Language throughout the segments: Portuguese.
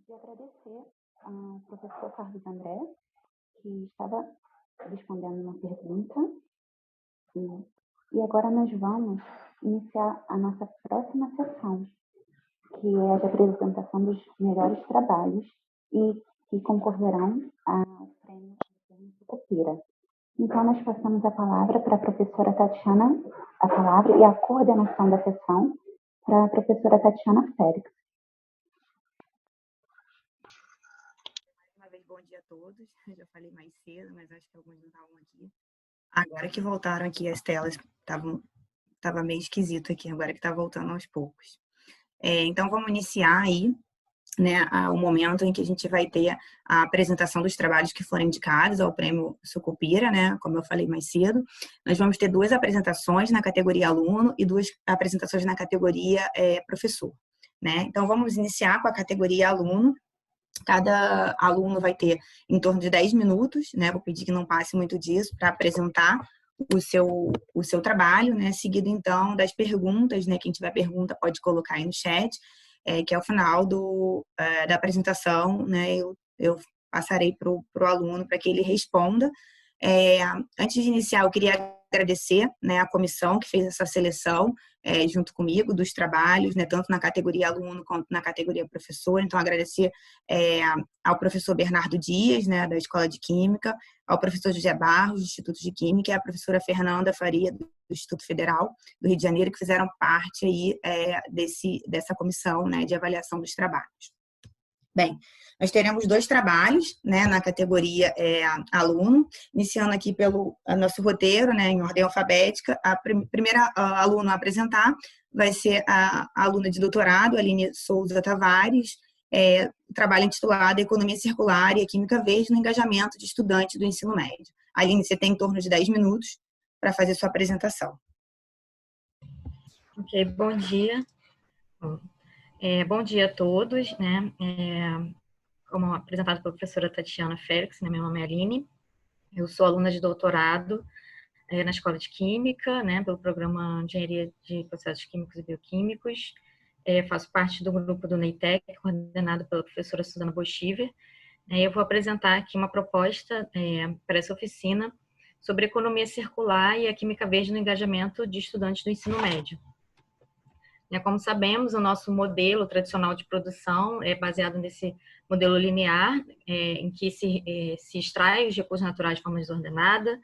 De agradecer ao professor Carlos André, que estava respondendo uma pergunta. E agora nós vamos iniciar a nossa próxima sessão, que é a de apresentação dos melhores trabalhos e que concorrerão ao prêmio Sucupira. Então, nós passamos a palavra para a professora Tatiana, a palavra e a coordenação da sessão para a professora Tatiana Félix. Uma vez, bom dia a todos. Eu já falei mais cedo, mas acho que alguns não estavam aqui. Agora que voltaram aqui as telas, estava meio esquisito aqui, agora que está voltando aos poucos. Então, vamos iniciar aí, né, o momento em que a gente vai ter a apresentação dos trabalhos que foram indicados ao Prêmio Sucupira, né, como eu falei mais cedo. Nós vamos ter 2 apresentações na categoria aluno e 2 apresentações na categoria professor, né. Então, vamos iniciar com a categoria aluno. Cada aluno vai ter em torno de 10 minutos, né? Vou pedir que não passe muito disso para apresentar o seu trabalho, né? Seguido, então, das perguntas, né? Quem tiver pergunta pode colocar aí no chat, que ao final da apresentação, né? Eu passarei para o aluno para que ele responda. Antes de iniciar, eu queria agradecer, né, a comissão que fez essa seleção junto comigo dos trabalhos, né, tanto na categoria aluno quanto na categoria professor. Então, agradecer ao professor Bernardo Dias, né, da Escola de Química, ao professor José Barros, do Instituto de Química, e à professora Fernanda Faria, do Instituto Federal do Rio de Janeiro, que fizeram parte aí dessa comissão, né, de avaliação dos trabalhos. Bem, nós teremos 2 trabalhos, né, na categoria aluno, iniciando aqui pelo nosso roteiro, né, em ordem alfabética. A primeira aluna a apresentar vai ser a aluna de doutorado, Aline Souza Tavares, trabalho intitulado Economia Circular e a Química Verde no Engajamento de Estudantes do Ensino Médio. Aline, você tem em torno de 10 minutos para fazer sua apresentação. Ok, bom dia. Bom dia a todos, né? Como apresentado pela professora Tatiana Félix, né? Meu nome é Aline, eu sou aluna de doutorado na Escola de Química, né? Pelo programa de Engenharia de Processos Químicos e Bioquímicos. Faço parte do grupo do NEITEC, coordenado pela professora Suzana Bochiver. Eu vou apresentar aqui uma proposta para essa oficina sobre economia circular e a química verde no engajamento de estudantes do ensino médio. Como sabemos, o nosso modelo tradicional de produção é baseado nesse modelo linear, em que se extrai os recursos naturais de forma desordenada,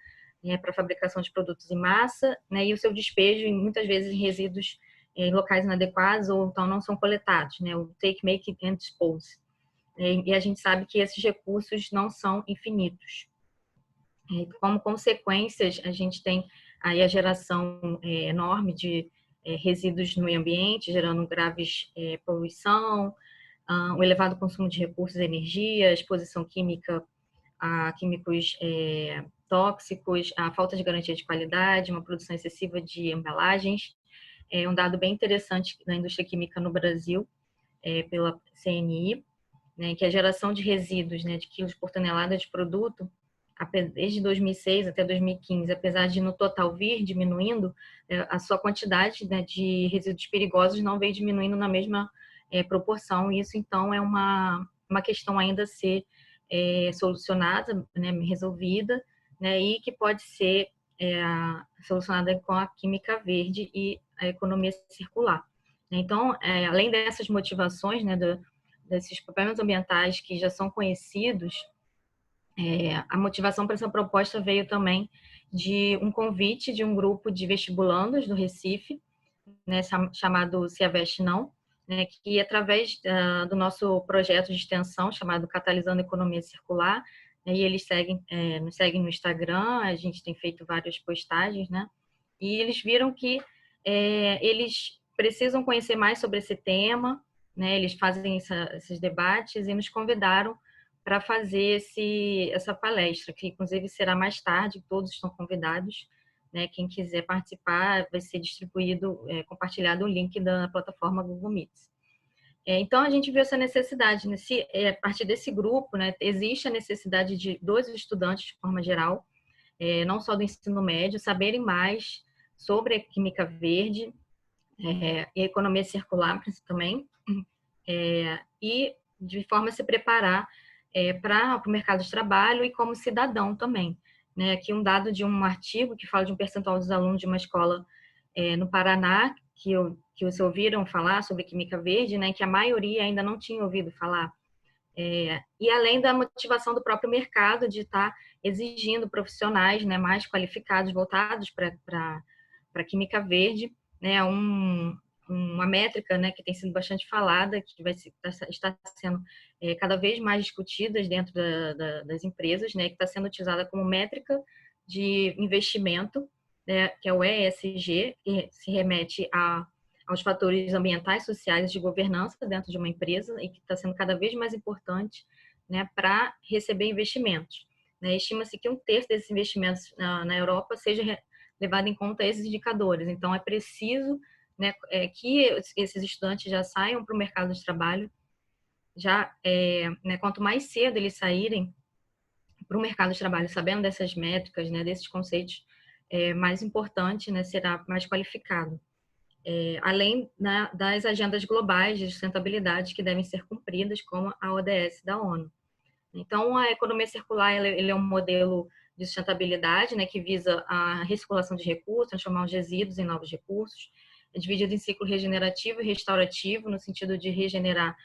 para a fabricação de produtos em massa, e o seu despejo, muitas vezes, em resíduos em locais inadequados ou então não são coletados, o take, make and dispose. E a gente sabe que esses recursos não são infinitos. Como consequências, a gente tem aí a geração enorme de resíduos no meio ambiente, gerando graves poluição, o elevado consumo de recursos e energia, exposição química a químicos tóxicos, a falta de garantia de qualidade, uma produção excessiva de embalagens. Um dado bem interessante da indústria química no Brasil, pela CNI, que a geração de resíduos, de quilos por tonelada de produto, desde 2006 até 2015, apesar de no total vir diminuindo, a sua quantidade de resíduos perigosos não veio diminuindo na mesma proporção. Isso, então, é uma questão ainda a ser solucionada, resolvida, e que pode ser solucionada com a química verde e a economia circular. Então, além dessas motivações, desses problemas ambientais que já são conhecidos, a motivação para essa proposta veio também de um convite de um grupo de vestibulandos do Recife, chamado Se Aveste Não, que através do nosso projeto de extensão chamado Catalisando Economia Circular, e eles nos seguem no Instagram, a gente tem feito várias postagens, e eles viram que eles precisam conhecer mais sobre esse tema, eles fazem esses debates e nos convidaram para fazer essa palestra, que inclusive será mais tarde, todos estão convidados, quem quiser participar vai ser distribuído, compartilhado o link da plataforma Google Meets. Então, a gente viu essa necessidade, a partir desse grupo, existe a necessidade dos estudantes, de forma geral, não só do ensino médio, saberem mais sobre a química verde e a economia circular, também, e de forma a se preparar para o mercado de trabalho e como cidadão também. Né? Aqui um dado de um artigo que fala de um percentual dos alunos de uma escola no Paraná, que vocês ouviram falar sobre química verde, né? Que a maioria ainda não tinha ouvido falar. E além da motivação do próprio mercado de estar exigindo profissionais, né, mais qualificados, voltados para química verde, né, uma métrica, né, que tem sido bastante falada, que está sendo cada vez mais discutida dentro das empresas, né, que está sendo utilizada como métrica de investimento, né, que é o ESG, que se remete aos fatores ambientais, sociais e de governança dentro de uma empresa e que está sendo cada vez mais importante, né, para receber investimentos. Né? Estima-se que 1/3 desses investimentos na Europa seja levado em conta esses indicadores. Então, é preciso, né, que esses estudantes já saiam para o mercado de trabalho, né, quanto mais cedo eles saírem para o mercado de trabalho, sabendo dessas métricas, né, desses conceitos, mais importante, né, será mais qualificado. Além, né, das agendas globais de sustentabilidade que devem ser cumpridas, como a ODS da ONU. Então, a economia circular ele é um modelo de sustentabilidade, né, que visa a recirculação de recursos, transformar os resíduos em novos recursos, é dividido em ciclo regenerativo e restaurativo, no sentido de regenerar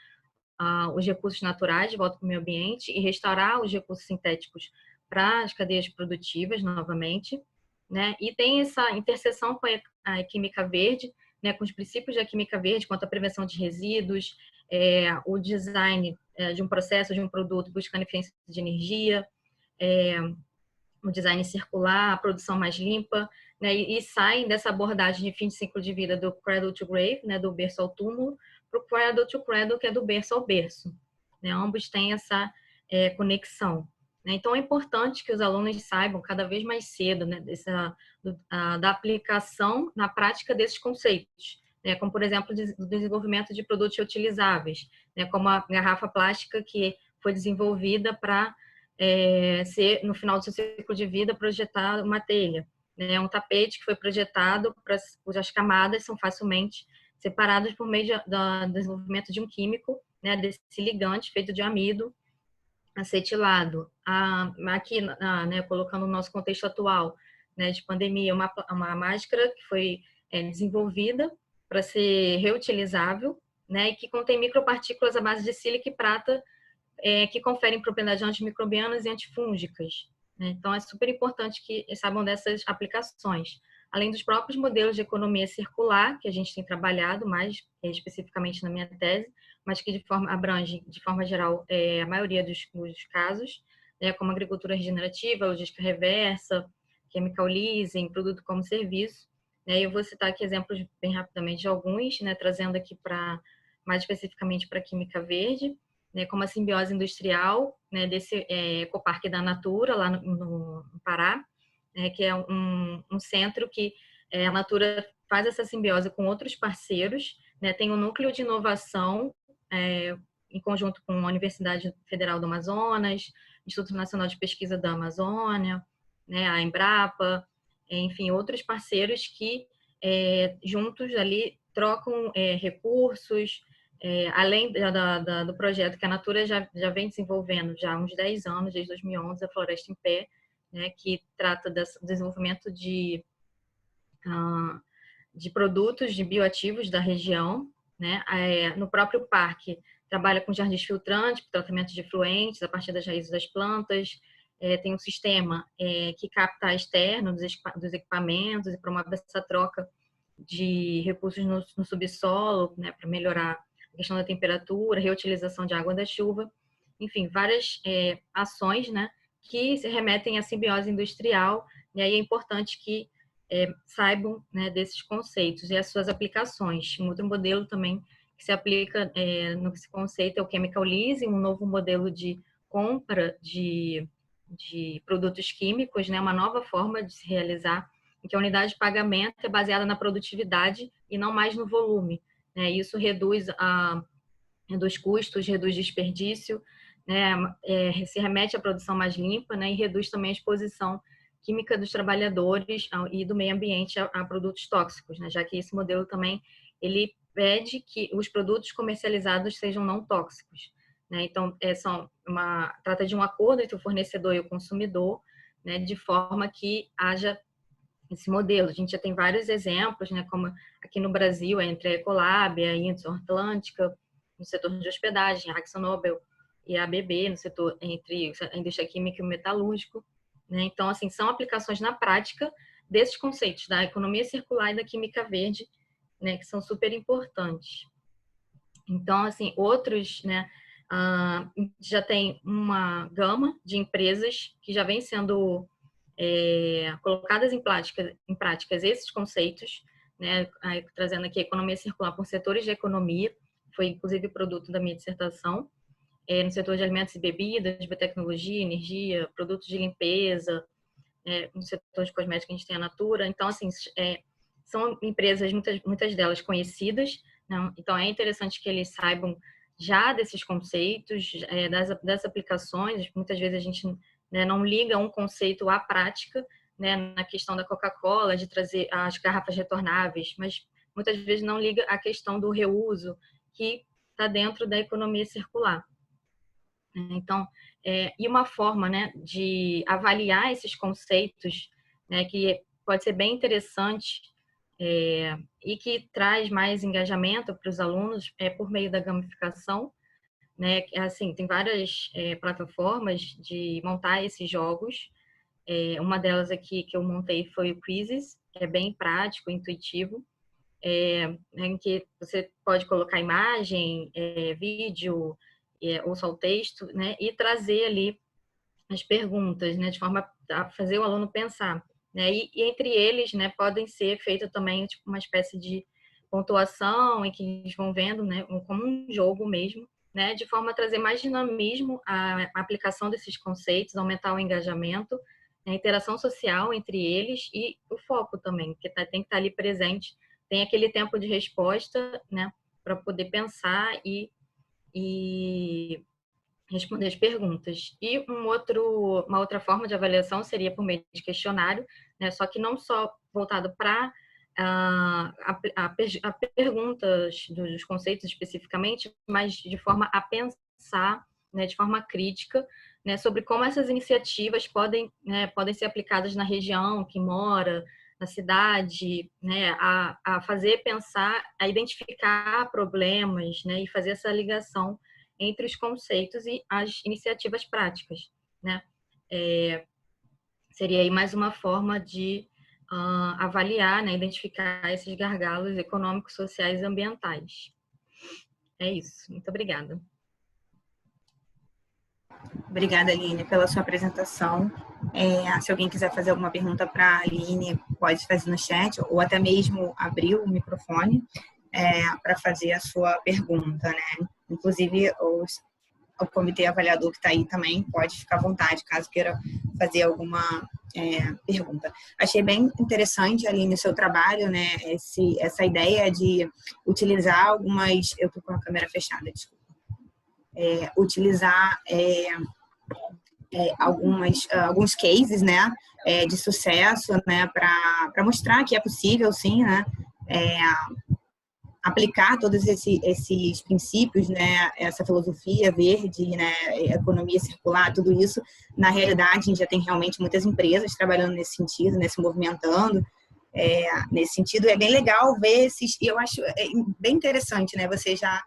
os recursos naturais de volta para o meio ambiente e restaurar os recursos sintéticos para as cadeias produtivas novamente, né? E tem essa interseção com a química verde, né, com os princípios da química verde, quanto à prevenção de resíduos, o design de um processo, de um produto, buscando eficiência de energia, o design circular, a produção mais limpa, né, e saem dessa abordagem de fim de ciclo de vida do cradle to grave, né, do berço ao túmulo, para o cradle to cradle, que é do berço ao berço. Né, ambos têm essa conexão. Né, então, é importante que os alunos saibam cada vez mais cedo, né, da aplicação na prática desses conceitos, né, como, por exemplo, o desenvolvimento de produtos reutilizáveis, né, como a garrafa plástica que foi desenvolvida para ser, no final do seu ciclo de vida, projetar uma telha. Né? Um tapete que foi projetado cujas camadas são facilmente separadas por meio do desenvolvimento de um químico, né, desse ligante feito de amido acetilado. Aqui, né, colocando o nosso contexto atual, né, de pandemia, uma máscara que foi desenvolvida para ser reutilizável, né, e que contém micropartículas à base de sílica e prata, que conferem propriedades antimicrobianas e antifúngicas. Né? Então, é super importante que saibam dessas aplicações. Além dos próprios modelos de economia circular, que a gente tem trabalhado mais especificamente na minha tese, mas que abrange, de forma geral, a maioria dos casos, né? Como agricultura regenerativa, logística reversa, chemical leasing, produto como serviço. Né? Eu vou citar aqui exemplos bem rapidamente de alguns, né? Trazendo aqui mais especificamente para a química verde, né, como a simbiose industrial, né, desse Ecoparque da Natura, lá no Pará, né, que é um centro que a Natura faz essa simbiose com outros parceiros, né, tem um núcleo de inovação em conjunto com a Universidade Federal do Amazonas, Instituto Nacional de Pesquisa da Amazônia, né, a Embrapa, enfim, outros parceiros que juntos ali trocam recursos, além do projeto que a Natura já vem desenvolvendo já há uns 10 anos, desde 2011, a Floresta em Pé, né, que trata do desenvolvimento de produtos de bioativos da região. Né, no próprio parque, trabalha com jardins filtrantes, tratamento de efluentes a partir das raízes das plantas, tem um sistema que capta a externo dos equipamentos e promove essa troca de recursos no subsolo, né, para melhorar a questão da temperatura, reutilização de água da chuva, enfim, várias ações, né, que se remetem à simbiose industrial, e aí é importante que saibam, né, desses conceitos e as suas aplicações. Um outro modelo também que se aplica nesse conceito é o chemical leasing, um novo modelo de compra de produtos químicos, né, uma nova forma de se realizar, em que a unidade de pagamento é baseada na produtividade e não mais no volume. Né? Isso reduz custos, reduz desperdício, né? Se remete à produção mais limpa, né? E reduz também a exposição química dos trabalhadores e do meio ambiente a produtos tóxicos, né? Já que esse modelo também ele pede que os produtos comercializados sejam não tóxicos. né? Então, trata de um acordo entre o fornecedor e o consumidor, né? De forma que haja esse modelo. A gente já tem vários exemplos, né? Como aqui no Brasil, entre a Ecolab, a Inson Atlântica, no setor de hospedagem, a AkzoNobel e a ABB, no setor entre a indústria química e o metalúrgico, né? Então, assim, são aplicações na prática desses conceitos da economia circular e da química verde, né? Que são super importantes. Então, assim, outros, né? Já tem uma gama de empresas que já vem sendo colocadas em práticas esses conceitos, né? Trazendo aqui a economia circular por setores de economia, foi inclusive produto da minha dissertação, no setor de alimentos e bebidas, biotecnologia, energia, produtos de limpeza, no setor de cosméticos a gente tem a Natura. Então, assim, são empresas, muitas delas conhecidas, né? Então é interessante que eles saibam já desses conceitos, das aplicações. Muitas vezes a gente, né, não liga um conceito à prática, né, na questão da Coca-Cola, de trazer as garrafas retornáveis, mas muitas vezes não liga a questão do reuso, que está dentro da economia circular. Então, e uma forma, né, de avaliar esses conceitos, né, que pode ser bem interessante e que traz mais engajamento para os alunos por meio da gamificação, né? Assim, tem várias plataformas de montar esses jogos. Uma delas aqui que eu montei foi o Quizzes, que é bem prático, intuitivo, em que você pode colocar imagem, vídeo, ou só o texto, né? E trazer ali as perguntas, né? De forma a fazer o aluno pensar, né? E entre eles, né? Podem ser feito também tipo, uma espécie de pontuação em que eles vão vendo, né? Como um jogo mesmo, né? De forma a trazer mais dinamismo à aplicação desses conceitos, aumentar o engajamento, a interação social entre eles e o foco também, que tem que estar ali presente. Tem aquele tempo de resposta, né? Para poder pensar e responder as perguntas. E uma outra forma de avaliação seria por meio de questionário, né? Só que não só voltado para a perguntas dos conceitos especificamente, mas de forma a pensar, né, de forma crítica, né, sobre como essas iniciativas podem ser aplicadas na região que mora, na cidade, né, a fazer pensar, a identificar problemas, né, e fazer essa ligação entre os conceitos e as iniciativas práticas, né? Seria aí mais uma forma de avaliar, né, identificar esses gargalos econômicos, sociais e ambientais. É isso. Muito obrigada. Obrigada, Aline, pela sua apresentação. Se alguém quiser fazer alguma pergunta para a Aline, pode fazer no chat, ou até mesmo abrir o microfone para fazer a sua pergunta, né? Inclusive, o comitê avaliador que está aí também pode ficar à vontade, caso queira fazer alguma pergunta. Achei bem interessante, Aline, o seu trabalho, né? Essa ideia de utilizar algumas... Eu estou com a câmera fechada, desculpa. Utilizar alguns cases, né, de sucesso, né, para mostrar que é possível, sim, né, aplicar todos esses princípios, né, essa filosofia verde, né, economia circular, tudo isso. Na realidade, a gente já tem realmente muitas empresas trabalhando nesse sentido, né, se movimentando nesse sentido. É bem legal ver e eu acho bem interessante, né, você já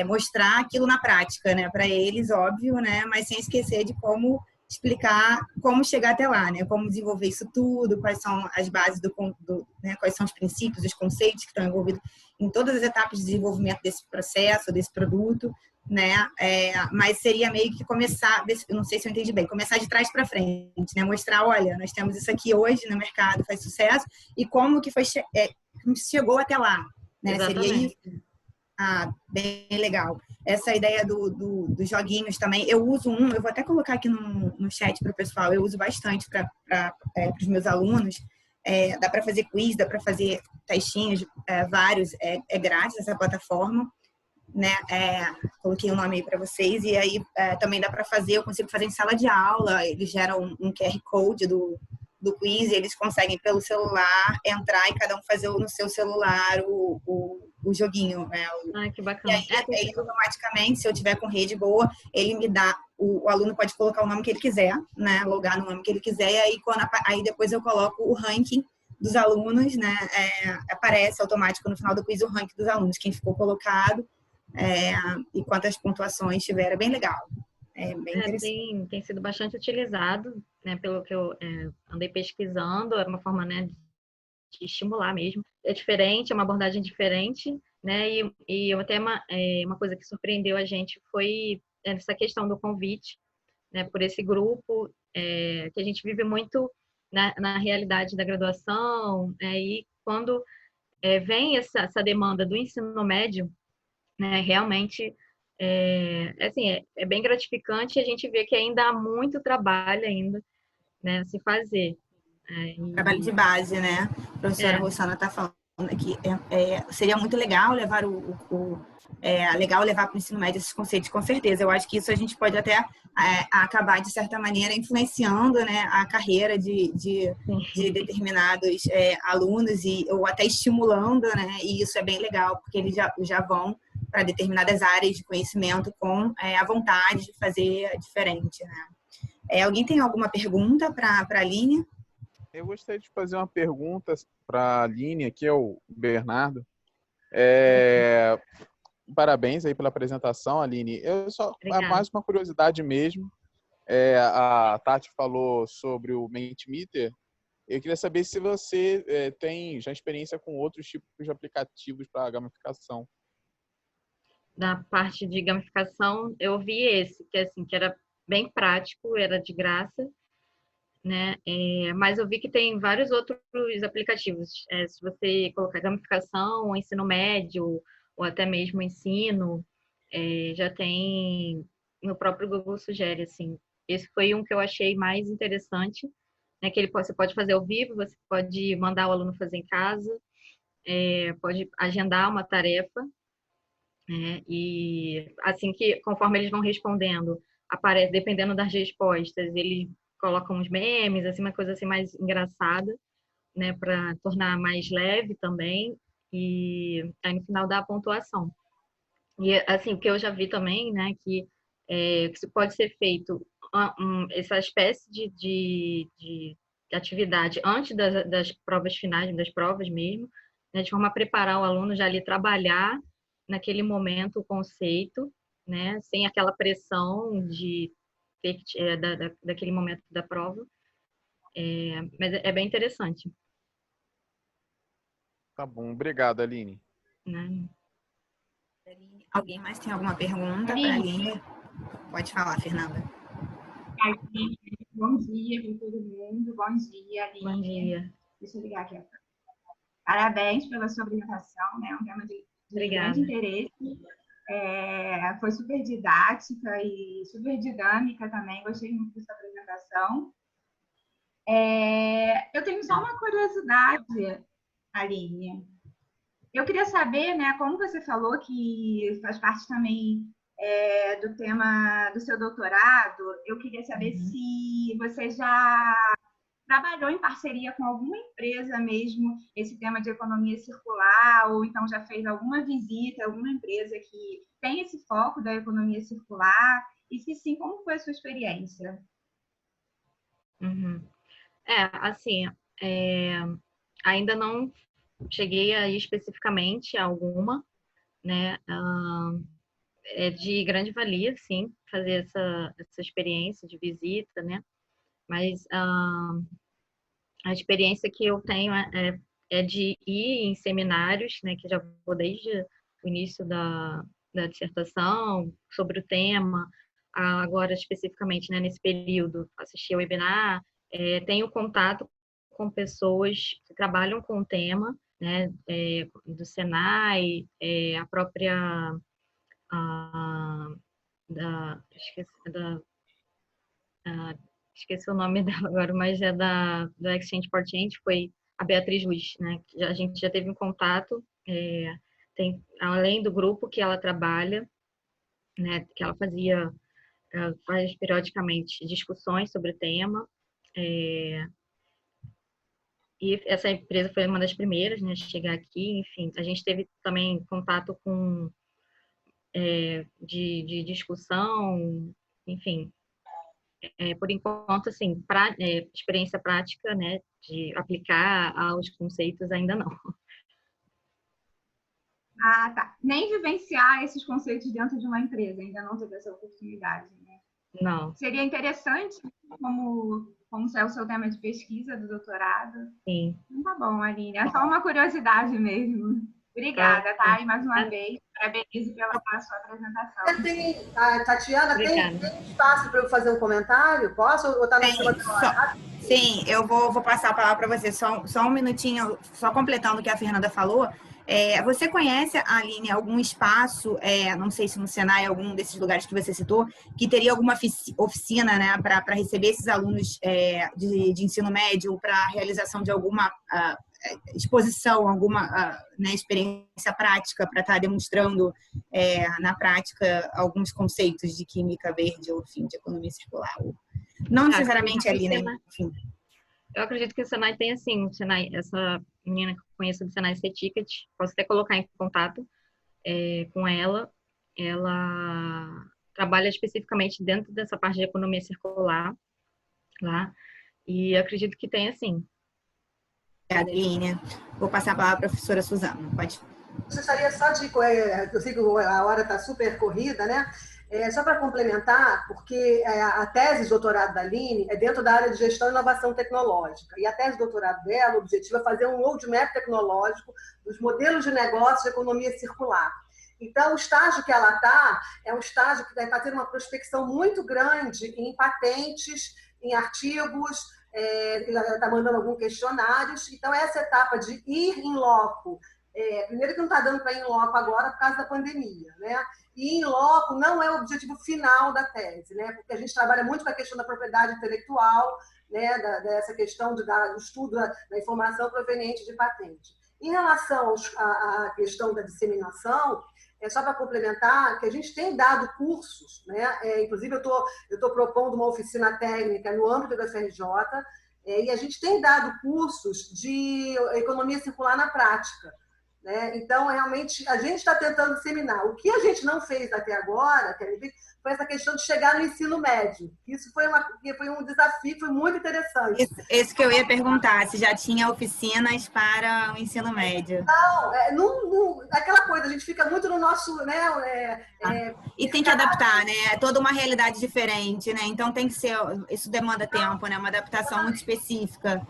mostrar aquilo na prática, né, para eles, óbvio, né, mas sem esquecer de como explicar como chegar até lá, né, como desenvolver isso tudo, quais são as bases né, quais são os princípios, os conceitos que estão envolvidos em todas as etapas de desenvolvimento desse processo, desse produto, né, mas seria meio que começar, eu não sei se eu entendi bem, começar de trás para frente, né, mostrar, olha, nós temos isso aqui hoje no mercado, faz sucesso, e como que chegou até lá, né, seria isso. Bem legal. Essa ideia dos joguinhos também, eu uso eu vou até colocar aqui no chat para o pessoal, eu uso bastante para os meus alunos. Dá para fazer quiz, dá para fazer textinhos, vários, é grátis essa plataforma, né? Coloquei o nome aí para vocês, e aí também dá para fazer, eu consigo fazer em sala de aula, eles geram um QR Code do quiz, e eles conseguem pelo celular entrar e cada um fazer no seu celular o o joguinho, né? Ah, que E bacana. aí, ele automaticamente, se eu tiver com rede boa, ele me dá, o aluno pode colocar o nome que ele quiser, né? Logar no nome que ele quiser, e aí, aí depois eu coloco o ranking dos alunos, né? Aparece automático no final do quiz o ranking dos alunos, quem ficou colocado e quantas pontuações tiver. É bem legal. É bem interessante. Tem sido bastante utilizado, né? Pelo que eu andei pesquisando, é uma forma, né, de estimular mesmo. É diferente, é uma abordagem diferente, né? E até uma coisa que surpreendeu a gente foi essa questão do convite, né? Por esse grupo, que a gente vive muito na realidade da graduação, e quando vem essa demanda do ensino médio, né? Realmente, assim, é bem gratificante, e a gente vê que ainda há muito trabalho ainda, né, a se fazer. Trabalho de base, né? A professora É, Rossana está falando aqui. Seria muito legal levar legal levar para o ensino médio esses conceitos, com certeza. Eu acho que isso a gente pode até acabar, de certa maneira, influenciando, né, a carreira de determinados alunos, ou até estimulando, né? E isso é bem legal, porque eles já vão para determinadas áreas de conhecimento com a vontade de fazer diferente, né? Alguém tem alguma pergunta para a Aline? Eu gostaria de fazer uma pergunta para a Aline, aqui é o Bernardo. Parabéns aí pela apresentação, Aline. obrigada. Mais uma curiosidade mesmo. A Tati falou sobre o Mentimeter. Eu queria saber se você tem já experiência com outros tipos de aplicativos para gamificação. Da parte de gamificação, eu vi esse, que era bem prático, era de graça, né? Mas eu vi que tem vários outros aplicativos. Se você colocar gamificação, ensino médio, ou até mesmo ensino, já tem no próprio Google sugere, assim. Esse foi um que eu achei mais interessante, né? Que você pode fazer ao vivo, você pode mandar o aluno fazer em casa, pode agendar uma tarefa, né? E assim que, conforme eles vão respondendo, aparece, dependendo das respostas, eles colocam uns memes, assim, uma coisa assim mais engraçada, né, para tornar mais leve também, e aí no final dá a pontuação. E assim, o que eu já vi também, né, que isso pode ser feito essa espécie de atividade antes das provas finais, das provas mesmo, né, de forma a preparar o aluno já ali trabalhar naquele momento o conceito, né, sem aquela pressão de ter daquele momento da prova. Mas é bem interessante, Tá bom, obrigado, Aline. né? Alguém mais tem alguma pergunta para a Aline? Pode falar, Fernanda. Bom dia para todo mundo. Bom dia, Aline. Bom dia. Deixa eu ligar aqui. Parabéns pela sua apresentação, né? Um tema de grande interesse. Foi super didática e super dinâmica também. Gostei muito da sua apresentação. Eu tenho só uma curiosidade, Aline. Eu queria saber, né, como você falou que faz parte também do tema do seu doutorado, eu queria saber se você já trabalhou em parceria com alguma empresa mesmo esse tema de economia circular, ou então já fez alguma visita a alguma empresa que tem esse foco da economia circular, e se sim, como foi a sua experiência? Uhum. Assim, ainda não cheguei a ir especificamente a alguma, né? É de grande valia, sim, fazer essa experiência de visita, né? Mas a experiência que eu tenho é de ir em seminários, né? Que já vou desde o início da dissertação sobre o tema, agora especificamente, né? Nesse período, assistir ao webinar, tenho contato com pessoas que trabalham com o tema, né? Do Senai, a própria esqueci, esqueci o nome dela agora, mas é da Exchange for Change, foi a Beatriz Luiz, né? A gente já teve um contato, além do grupo que ela trabalha, né? Que ela faz periodicamente discussões sobre o tema, E essa empresa foi uma das primeiras, né, a chegar aqui. Enfim, a gente teve também contato com de discussão, enfim. Por enquanto, assim, experiência prática, né, de aplicar aos conceitos ainda não. Ah, tá. Nem vivenciar esses conceitos dentro de uma empresa, ainda não teve essa oportunidade, né? Não. Seria interessante, como é o seu tema de pesquisa do doutorado. Sim. Tá bom, Aline. É só uma curiosidade mesmo. Obrigada, tá? E mais uma vez, parabenizo pela sua apresentação. Tatiana, tem espaço para eu fazer um comentário? Posso? Ou está na cima da hora? Sim, eu vou passar a palavra para você. Só um minutinho, só completando o que a Fernanda falou. Você conhece, Aline, algum espaço, não sei se no Senai, algum desses lugares que você citou, que teria alguma oficina, né, para receber esses alunos de ensino médio para a realização de alguma exposição, alguma né, experiência prática para estar demonstrando na prática alguns conceitos de química verde ou, enfim, de economia circular? Não necessariamente ali, né? Enfim. Eu acredito que o Senai tem, assim, essa menina que eu conheço do Senai C-Ticket, posso até colocar em contato com ela. Ela trabalha especificamente dentro dessa parte de economia circular lá, e acredito que tem, assim. Obrigada, Aline. Vou passar a palavra para a professora Suzana. Pode. Gostaria só de... Eu sei que a hora está super corrida, né? Só para complementar, porque a tese de doutorado da Aline é dentro da área de gestão e inovação tecnológica. E a tese de doutorado dela, o objetivo é fazer um roadmap tecnológico dos modelos de negócio de economia circular. Então, o estágio que ela está é um estágio que está tendo uma prospecção muito grande em patentes, em artigos, ela está mandando alguns questionários. Então, essa etapa de ir em loco, primeiro que não está dando para ir em loco agora por causa da pandemia, né? E em loco não é o objetivo final da tese, né? Porque a gente trabalha muito com a questão da propriedade intelectual, né? Dessa questão do estudo da informação proveniente de patente. Em relação à questão da disseminação, só para complementar, que a gente tem dado cursos, né? Inclusive, eu estou propondo uma oficina técnica no âmbito da FRJ, e a gente tem dado cursos de economia circular na prática. Né? Então, realmente, a gente está tentando disseminar. O que a gente não fez até agora, foi essa questão de chegar no ensino médio. Isso foi um desafio, foi muito interessante. Isso que eu ia perguntar, se já tinha oficinas para o ensino médio. Não, aquela coisa, a gente fica muito no nosso... Né, e tem que adaptar, né? É toda uma realidade diferente, né? Então, tem que ser... Isso demanda tempo, né? Uma adaptação muito específica.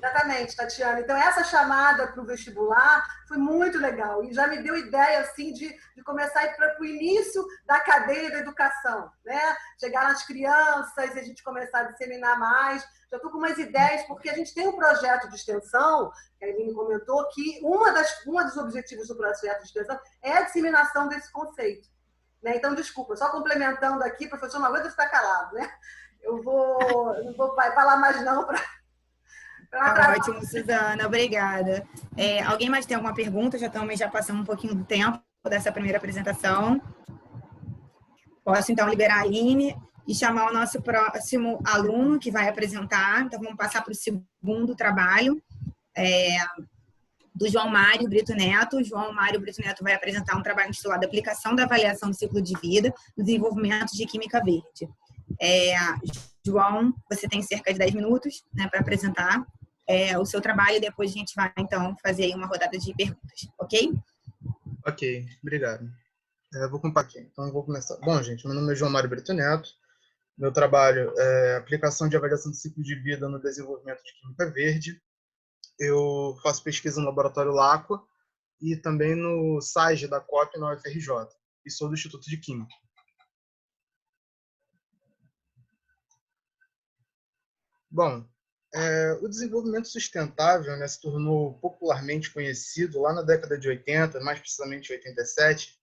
Exatamente, Tatiana. Então, essa chamada para o vestibular foi muito legal e já me deu ideia assim, de começar a ir para o início da cadeia da educação, né? Chegar nas crianças e a gente começar a disseminar mais. Já estou com umas ideias, porque a gente tem um projeto de extensão, que a Aline comentou, que um dos objetivos do projeto de extensão é a disseminação desse conceito. Né? Então, desculpa, só complementando aqui, professor, não aguenta ficar calado, né? Eu não vou falar mais não para... Ótimo, Suzana, obrigada. Alguém mais tem alguma pergunta? Já passamos um pouquinho do tempo dessa primeira apresentação. Posso, então, liberar a Aline e chamar o nosso próximo aluno que vai apresentar. Então, vamos passar para o segundo trabalho, do João Mário Brito Neto. O João Mário Brito Neto vai apresentar um trabalho intitulado Aplicação da Avaliação do Ciclo de Vida no Desenvolvimento de Química Verde. João, você tem cerca de 10 minutos, né, para apresentar o seu trabalho e depois a gente vai, então, fazer aí uma rodada de perguntas, ok? Ok, obrigado. Vou compartilhar, então eu vou começar. Bom, gente, meu nome é João Mário Brito Neto, meu trabalho é Aplicação de Avaliação do Ciclo de Vida no Desenvolvimento de Química Verde. Eu faço pesquisa no Laboratório LACUA e também no SAGE da COP na UFRJ, e sou do Instituto de Química. Bom, o desenvolvimento sustentável, né, se tornou popularmente conhecido lá na década de 80, mais precisamente em 87,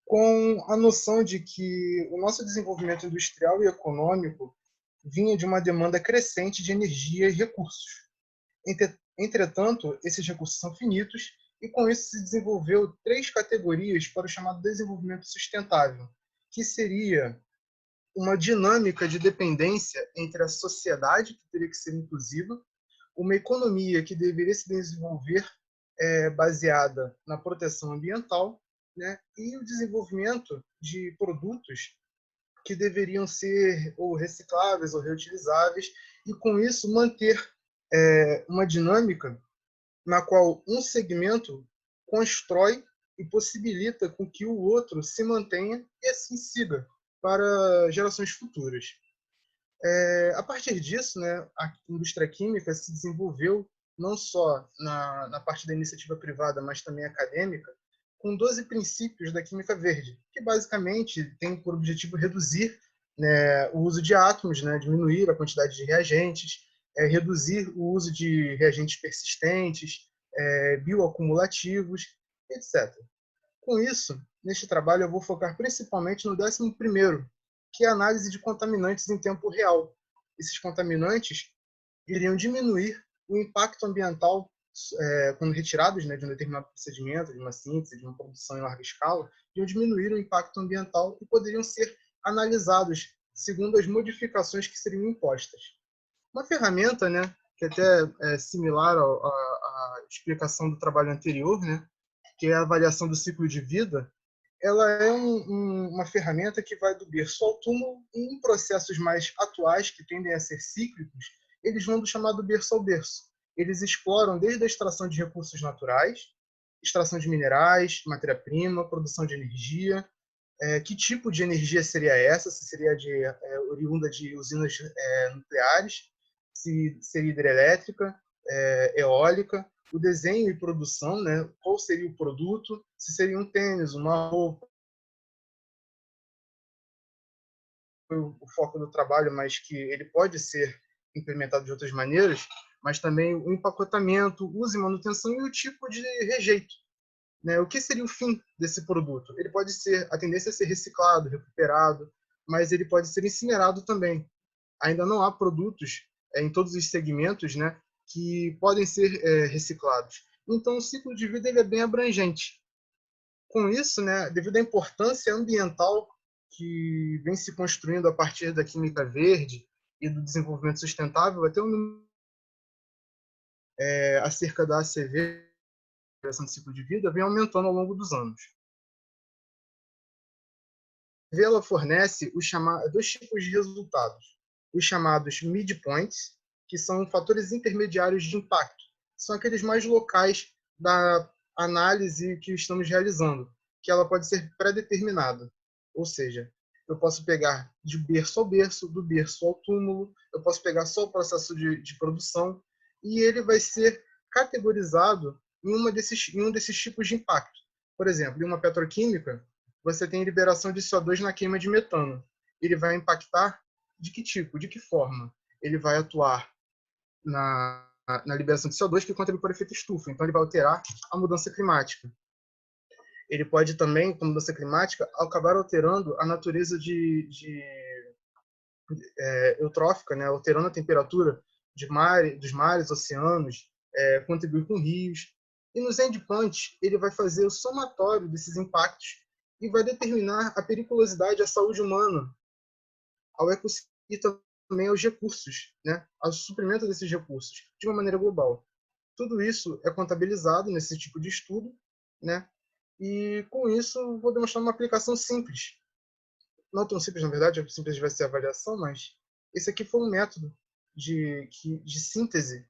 com a noção de que o nosso desenvolvimento industrial e econômico vinha de uma demanda crescente de energia e recursos. Entretanto, esses recursos são finitos e, com isso, se desenvolveu 3 categorias para o chamado desenvolvimento sustentável, que seria uma dinâmica de dependência entre a sociedade, que teria que ser inclusiva, uma economia que deveria se desenvolver baseada na proteção ambiental, né, e o desenvolvimento de produtos que deveriam ser ou recicláveis ou reutilizáveis, e com isso manter uma dinâmica na qual um segmento constrói e possibilita com que o outro se mantenha e assim siga para gerações futuras. A partir disso, né, a indústria química se desenvolveu não só na parte da iniciativa privada, mas também acadêmica, com 12 princípios da química verde, que basicamente tem por objetivo reduzir, né, o uso de átomos, né, diminuir a quantidade de reagentes, reduzir o uso de reagentes persistentes, bioacumulativos, etc. Com isso, neste trabalho eu vou focar principalmente no 11º, que é a análise de contaminantes em tempo real. Esses contaminantes iriam diminuir o impacto ambiental quando retirados, né, de um determinado procedimento, de uma síntese, de uma produção em larga escala, iriam diminuir o impacto ambiental e poderiam ser analisados segundo as modificações que seriam impostas. Uma ferramenta, né, que até é similar à explicação do trabalho anterior, né, que é a avaliação do ciclo de vida, ela é uma ferramenta que vai do berço ao túmulo, e em processos mais atuais, que tendem a ser cíclicos, eles vão do chamado berço ao berço. Eles exploram desde a extração de recursos naturais, extração de minerais, matéria-prima, produção de energia, que tipo de energia seria essa, se seria oriunda de usinas nucleares, se seria hidrelétrica, eólica, o desenho e produção, né? Qual seria o produto, se seria um tênis, uma roupa, o foco do trabalho, mas que ele pode ser implementado de outras maneiras, mas também o empacotamento, uso e manutenção e o tipo de rejeito. Né? O que seria o fim desse produto? Ele pode ser, a tendência é ser reciclado, recuperado, mas ele pode ser incinerado também. Ainda não há produtos em todos os segmentos, né, que podem ser reciclados. Então, o ciclo de vida ele é bem abrangente. Com isso, né, devido à importância ambiental que vem se construindo a partir da química verde e do desenvolvimento sustentável, até acerca da ACV, de ciclo de vida, vem aumentando ao longo dos anos. A ACV ela fornece dois tipos de resultados. Os chamados midpoints, que são fatores intermediários de impacto. São aqueles mais locais da análise que estamos realizando, que ela pode ser pré-determinada. Ou seja, eu posso pegar de berço ao berço, do berço ao túmulo, eu posso pegar só o processo de produção, e ele vai ser categorizado em um desses tipos de impacto. Por exemplo, em uma petroquímica, você tem liberação de CO2 na queima de metano. Ele vai impactar de que tipo, de que forma? Ele vai atuar na liberação de CO2, que contribui para o efeito estufa. Então, ele vai alterar a mudança climática. Ele pode também, com a mudança climática, acabar alterando a natureza eutrófica, né? Alterando a temperatura dos mares, oceanos, contribuir com rios. E nos endpoints, ele vai fazer o somatório desses impactos e vai determinar a periculosidade à saúde humana, ao ecossistema e também aos recursos, né? Ao suprimento desses recursos, de uma maneira global. Tudo isso é contabilizado nesse tipo de estudo, né? E com isso vou demonstrar uma aplicação simples. Não tão simples, na verdade, simples vai ser a avaliação, mas esse aqui foi um método de síntese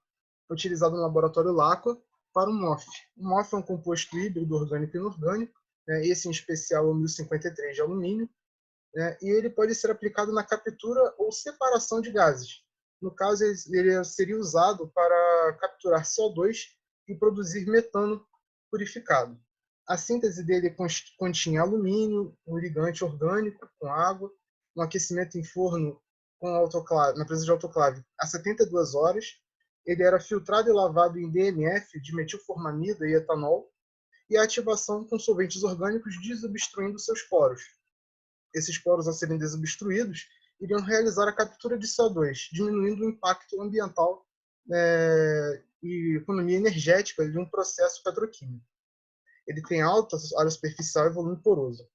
utilizado no laboratório LACUA para o MOF. O MOF é um composto híbrido orgânico e inorgânico, né? Esse em especial é o 1053 de alumínio, né? E ele pode ser aplicado na captura ou separação de gases. No caso, ele seria usado para capturar CO2 e produzir metano purificado. A síntese dele continha alumínio, um ligante orgânico com água, um aquecimento em forno com autoclave, na presença de autoclave a 72 horas. Ele era filtrado e lavado em DMF de metilformamida e etanol, e a ativação com solventes orgânicos desobstruindo seus poros. Esses poros, ao serem desobstruídos, iriam realizar a captura de CO2, diminuindo o impacto ambiental e economia energética de um processo petroquímico. Ele tem alta área superficial e volume poroso.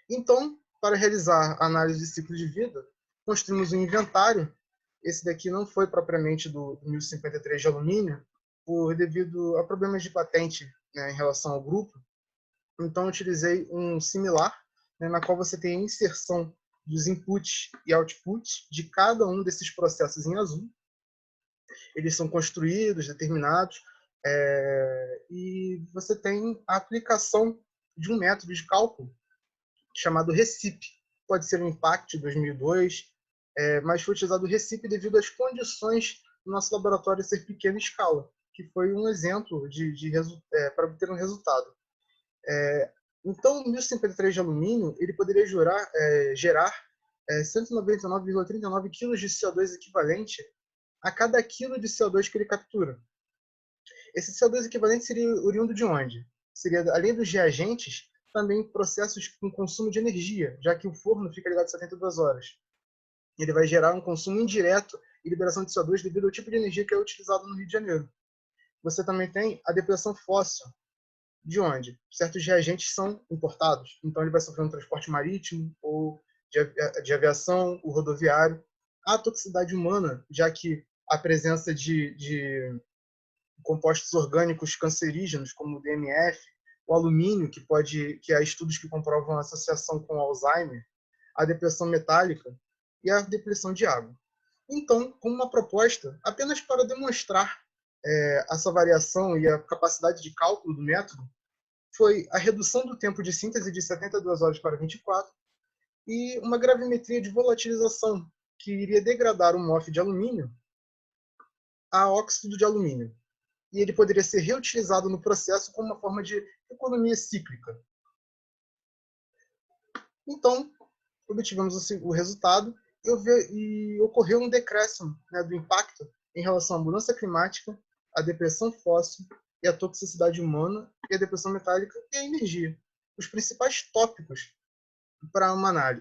Então, para realizar a análise de ciclo de vida, construímos um inventário Esse daqui não foi propriamente do 1053 de alumínio, devido a problemas de patente, né, em relação ao grupo. Então, eu utilizei um similar, né, na qual você tem a inserção dos inputs e outputs de cada um desses processos em azul. Eles são construídos, determinados, e você tem a aplicação de um método de cálculo chamado RECIP. Pode ser o IMPACT 2002, mas foi utilizado o RECIP devido às condições do nosso laboratório ser pequena escala, que foi um exemplo para obter um resultado. Então, o 1053 de alumínio ele poderia gerar 199,39 kg de CO2 equivalente a cada quilo de CO2 que ele captura. Esse CO2 equivalente seria oriundo de onde? Seria, além dos reagentes, também processos com consumo de energia, já que o forno fica ligado 72 horas. Ele vai gerar um consumo indireto e liberação de CO2 devido ao tipo de energia que é utilizado no Rio de Janeiro. Você também tem a depressão fóssil. De onde? Certos reagentes são importados, então ele vai sofrer um transporte marítimo ou de aviação, o rodoviário. A toxicidade humana, já que a presença de compostos orgânicos cancerígenos, como o DMF, o alumínio, que há estudos que comprovam a associação com o Alzheimer, a depressão metálica e a depressão de água. Então, como uma proposta, apenas para demonstrar essa variação e a capacidade de cálculo do método, foi a redução do tempo de síntese de 72 horas para 24 e uma gravimetria de volatilização, que iria degradar o MOF de alumínio a óxido de alumínio. E ele poderia ser reutilizado no processo como uma forma de economia cíclica. Então, obtivemos o resultado e ocorreu um decréscimo, né, do impacto em relação à mudança climática, à depressão fóssil e à toxicidade humana e à depressão metálica e à energia. Os principais tópicos para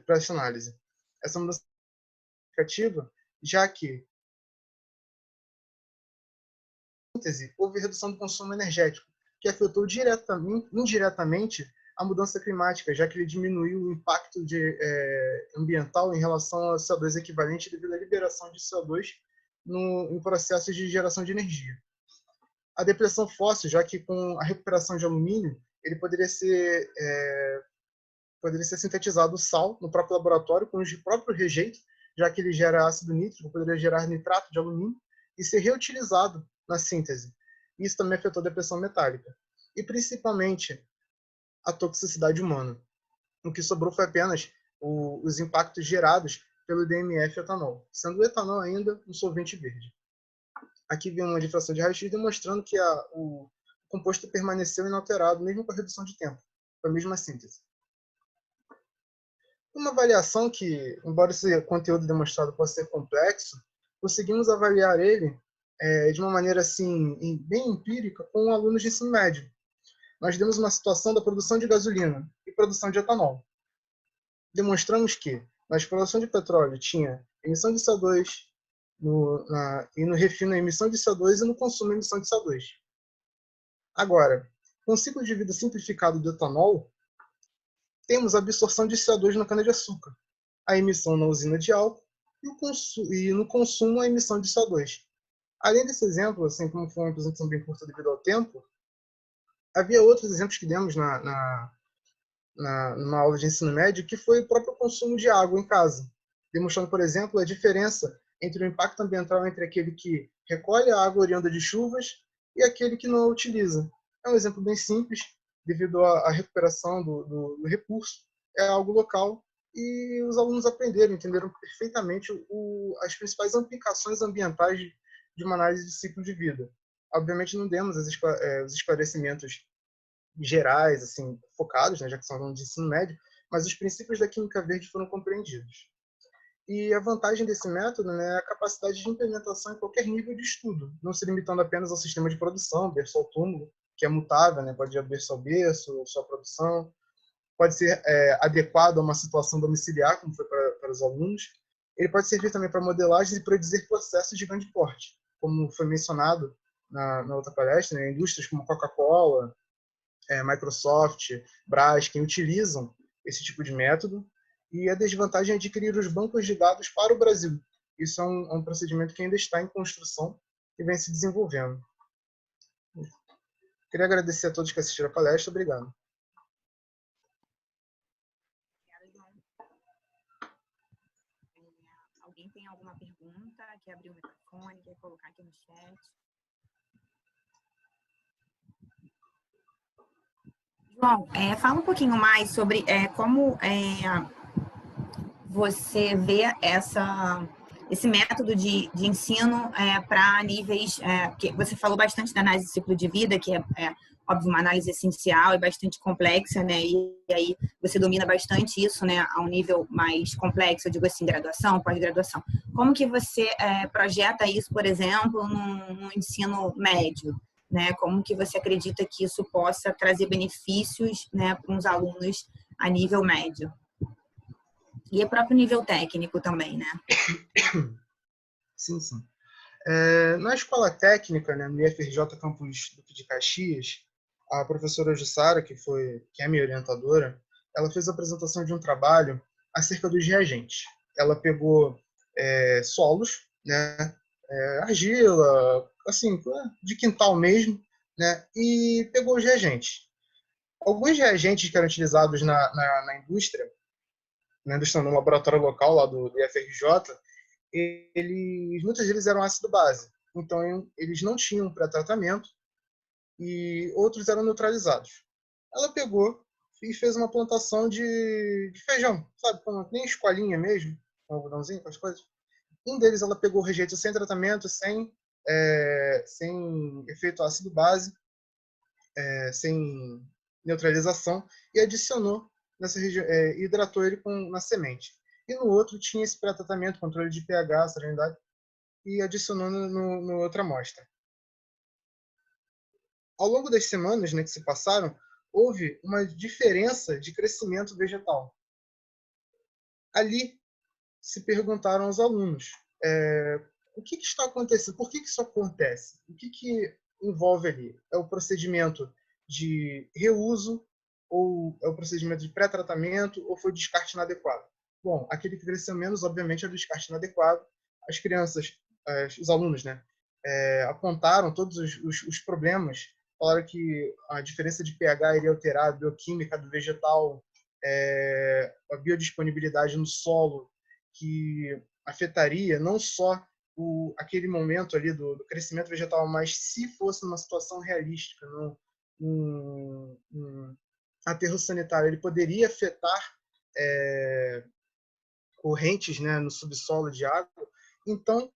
essa análise. Essa mudança significativa, já que houve redução do consumo energético, que afetou indiretamente a mudança climática, já que ele diminuiu o impacto ambiental em relação ao CO2 equivalente devido à liberação de CO2 em processos de geração de energia. A depressão fóssil, já que com a recuperação de alumínio, ele poderia ser sintetizado sal no próprio laboratório com o próprio rejeito, já que ele gera ácido nítrico, poderia gerar nitrato de alumínio e ser reutilizado na síntese. Isso também afetou a depressão metálica. E, principalmente, a toxicidade humana. O que sobrou foi apenas os impactos gerados pelo DMF etanol, sendo o etanol ainda um solvente verde. Aqui vem uma difração de raio-x demonstrando que o composto permaneceu inalterado, mesmo com a redução de tempo, com a mesma síntese. Uma avaliação que, embora esse conteúdo demonstrado possa ser complexo, conseguimos avaliar ele de uma maneira assim, bem empírica com alunos de ensino médio. Nós demos uma situação da produção de gasolina e produção de etanol. Demonstramos que na exploração de petróleo tinha emissão de CO2, e no refino a emissão de CO2 e no consumo a emissão de CO2. Agora, com o ciclo de vida simplificado do etanol, temos a absorção de CO2 na cana-de-açúcar, a emissão na usina de álcool e no consumo a emissão de CO2. Além desse exemplo, assim como foi uma apresentação bem curta devido ao tempo, havia outros exemplos que demos numa aula de ensino médio, que foi o próprio consumo de água em casa, demonstrando, por exemplo, a diferença entre o impacto ambiental entre aquele que recolhe a água oriunda de chuvas e aquele que não a utiliza. É um exemplo bem simples, devido à recuperação do recurso, é algo local, e os alunos aprenderam, entenderam perfeitamente as principais implicações ambientais de uma análise de ciclo de vida. Obviamente não demos os esclarecimentos gerais, assim, focados, né, já que são alunos de ensino médio, mas os princípios da química verde foram compreendidos. E a vantagem desse método, né, é a capacidade de implementação em qualquer nível de estudo, não se limitando apenas ao sistema de produção, berço ao túmulo, que é mutável, né, pode ir berço ao berço, sua produção, pode ser adequado a uma situação domiciliar, como foi para os alunos. Ele pode servir também para modelagem e predizer processos de grande porte, como foi mencionado na outra palestra, né, indústrias como Coca-Cola, Microsoft, Braskem utilizam esse tipo de método, e a desvantagem é adquirir os bancos de dados para o Brasil, isso é um procedimento que ainda está em construção e vem se desenvolvendo. Queria agradecer a todos que assistiram a palestra. Obrigado. Alguém tem alguma pergunta? Quer abrir o microfone? Quer colocar aqui no chat? João, fala um pouquinho mais sobre como você vê esse método de ensino para níveis... que você falou bastante da análise de ciclo de vida, que é óbvio, uma análise essencial e bastante complexa, né? E aí você domina bastante isso, né? A um nível mais complexo, eu digo assim, graduação, pós-graduação. Como que você projeta isso, por exemplo, no ensino médio? Né? Como que você acredita que isso possa trazer benefícios, né, para os alunos a nível médio? E o próprio nível técnico também, né? Sim, sim. Na escola técnica, né, no IFRJ Campus Duque de Caxias, a professora Jussara, que é minha orientadora, ela fez a apresentação de um trabalho acerca dos reagentes. Ela pegou solos, né, argila, assim, de quintal mesmo, né, e pegou os reagentes. Alguns reagentes que eram utilizados na indústria, no laboratório local lá do IFRJ, muitos deles eram ácido base. Então, eles não tinham pré-tratamento e outros eram neutralizados. Ela pegou e fez uma plantação de feijão, sabe? Nem escolinha mesmo, com algodãozinho, com as coisas. Um deles ela pegou o rejeito sem tratamento, sem efeito ácido base, sem neutralização, e adicionou nessa região, hidratou ele na semente. E no outro tinha esse pré-tratamento, controle de pH, salinidade, e adicionou no outra amostra. Ao longo das semanas, né, que se passaram, houve uma diferença de crescimento vegetal. Ali se perguntaram aos alunos o que está acontecendo, por que isso acontece, o que envolve ali? É o procedimento de reuso, ou é o procedimento de pré-tratamento, ou foi descarte inadequado? Bom, aquele que cresceu menos, obviamente, é o descarte inadequado. As crianças, os alunos, né, apontaram todos os problemas, falaram que a diferença de pH iria alterar a bioquímica do vegetal, a biodisponibilidade no solo, que afetaria não só aquele momento ali do crescimento vegetal, mas se fosse numa situação realística, num aterro sanitário, ele poderia afetar correntes, né, no subsolo de água. Então,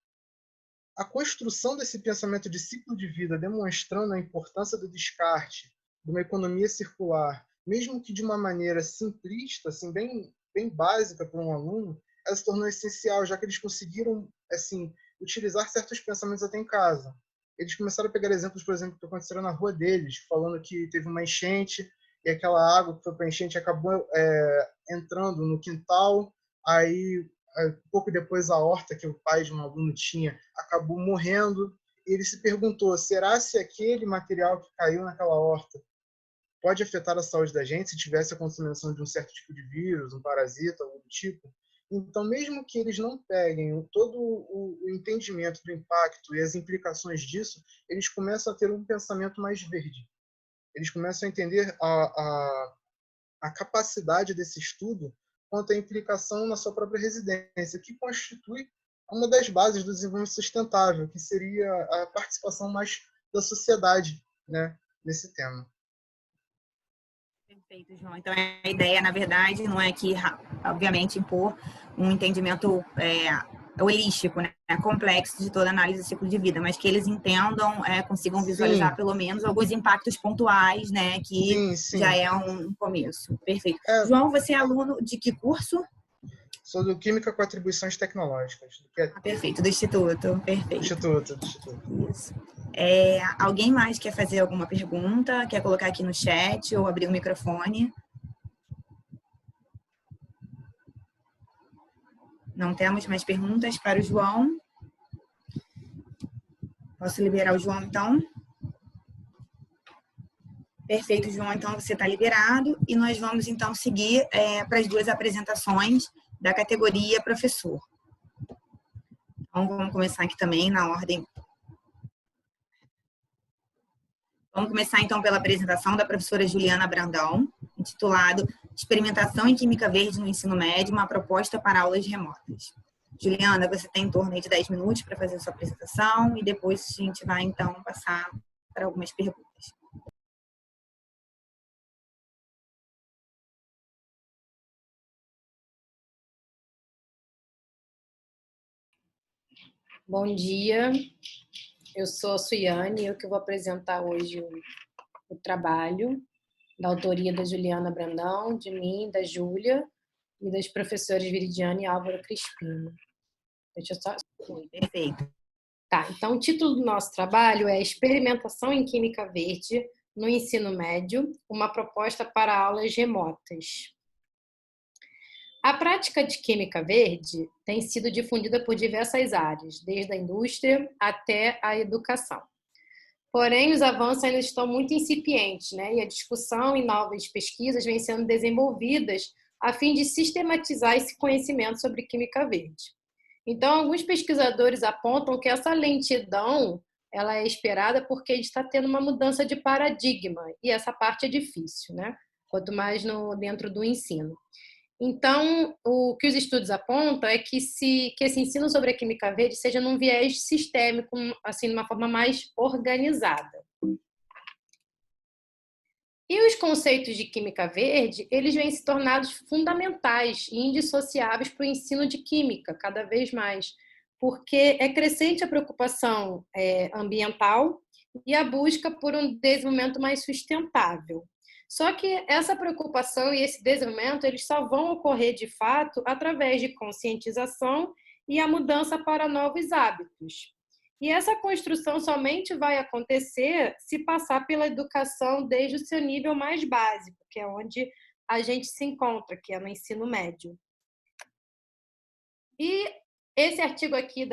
a construção desse pensamento de ciclo de vida, demonstrando a importância do descarte, de uma economia circular, mesmo que de uma maneira simplista, assim, bem básica para um aluno, ela se tornou essencial, já que eles conseguiram, assim, utilizar certos pensamentos até em casa. Eles começaram a pegar exemplos, por exemplo, que aconteceram na rua deles, falando que teve uma enchente e aquela água que foi para a enchente acabou entrando no quintal, aí pouco depois a horta que o pai de um aluno tinha acabou morrendo. Ele se perguntou, será se aquele material que caiu naquela horta pode afetar a saúde da gente se tivesse a contaminação de um certo tipo de vírus, um parasita, algo do tipo? Então, mesmo que eles não peguem todo o entendimento do impacto e as implicações disso, eles começam a ter um pensamento mais verde. Eles começam a entender a capacidade desse estudo quanto à implicação na sua própria residência, que constitui uma das bases do desenvolvimento sustentável, que seria a participação mais da sociedade, né, nesse tema. Perfeito, João. Então, a ideia, na verdade, não é que, obviamente, impor um entendimento holístico, né, complexo de toda a análise do ciclo de vida, mas que eles entendam, consigam visualizar Sim. pelo menos alguns impactos pontuais, né, que Sim. já é um começo. Perfeito. João, você é aluno de que curso? Sou do Química com Atribuições Tecnológicas. Perfeito, do Instituto. Perfeito. Instituto. Isso. Alguém mais quer fazer alguma pergunta? Quer colocar aqui no chat ou abrir o microfone? Não temos mais perguntas para o João. Posso liberar o João, então? Perfeito, João. Então, você está liberado. E nós vamos, então, seguir para as duas apresentações da categoria professor. Então, vamos começar aqui também na ordem. Vamos começar, então, pela apresentação da professora Juliana Brandão, intitulado Experimentação em Química Verde no Ensino Médio, uma proposta para aulas remotas. Juliana, você tem em torno de 10 minutos para fazer a sua apresentação e depois a gente vai, então, passar para algumas perguntas. Bom dia, eu sou a Suiane, eu que vou apresentar hoje o trabalho da autoria da Juliana Brandão, de mim, da Júlia e das professoras Viridiane e Álvaro Crispino. Deixa eu só... Perfeito. Tá, então o título do nosso trabalho é Experimentação em Química Verde no Ensino Médio, uma proposta para aulas remotas. A prática de química verde tem sido difundida por diversas áreas, desde a indústria até a educação. Porém, os avanços ainda estão muito incipientes, né? E a discussão e novas pesquisas vêm sendo desenvolvidas a fim de sistematizar esse conhecimento sobre química verde. Então, alguns pesquisadores apontam que essa lentidão ela é esperada porque a gente está tendo uma mudança de paradigma, e essa parte é difícil, né? Quanto mais dentro do ensino. Então, o que os estudos apontam é que esse ensino sobre a química verde seja num viés sistêmico, assim, de uma forma mais organizada. E os conceitos de química verde, eles vêm se tornados fundamentais e indissociáveis para o ensino de química, cada vez mais, porque é crescente a preocupação ambiental e a busca por um desenvolvimento mais sustentável. Só que essa preocupação e esse desenvolvimento, eles só vão ocorrer de fato através de conscientização e a mudança para novos hábitos. E essa construção somente vai acontecer se passar pela educação desde o seu nível mais básico, que é onde a gente se encontra, que é no ensino médio. E esse artigo aqui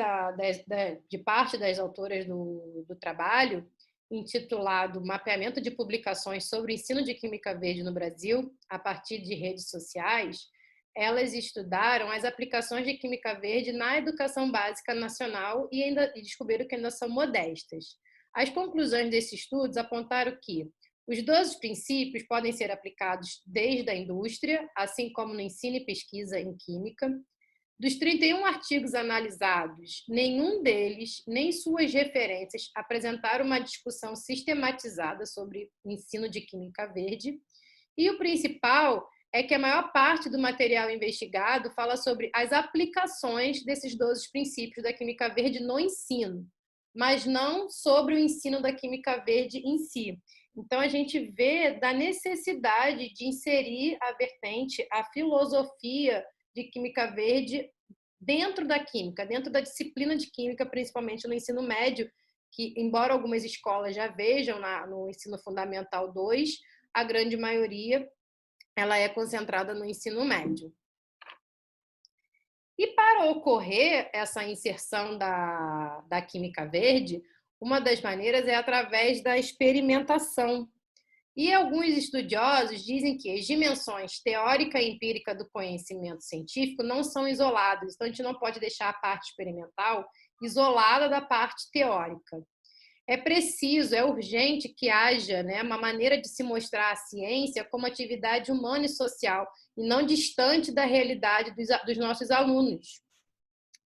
de parte das autoras do trabalho, intitulado Mapeamento de Publicações sobre o Ensino de Química Verde no Brasil, a partir de redes sociais, elas estudaram as aplicações de química verde na educação básica nacional e descobriram que ainda são modestas. As conclusões desses estudos apontaram que os 12 princípios podem ser aplicados desde a indústria, assim como no ensino e pesquisa em química. Dos 31 artigos analisados, nenhum deles, nem suas referências, apresentaram uma discussão sistematizada sobre o ensino de química verde. E o principal é que a maior parte do material investigado fala sobre as aplicações desses 12 princípios da química verde no ensino, mas não sobre o ensino da química verde em si. Então, a gente vê da necessidade de inserir a vertente, a filosofia de química verde dentro da química, dentro da disciplina de química, principalmente no ensino médio, que, embora algumas escolas já vejam no ensino fundamental 2, a grande maioria ela é concentrada no ensino médio. E para ocorrer essa inserção da química verde, uma das maneiras é através da experimentação. E alguns estudiosos dizem que as dimensões teórica e empírica do conhecimento científico não são isoladas, então a gente não pode deixar a parte experimental isolada da parte teórica. É preciso, é urgente que haja, né, uma maneira de se mostrar a ciência como atividade humana e social, e não distante da realidade dos nossos alunos.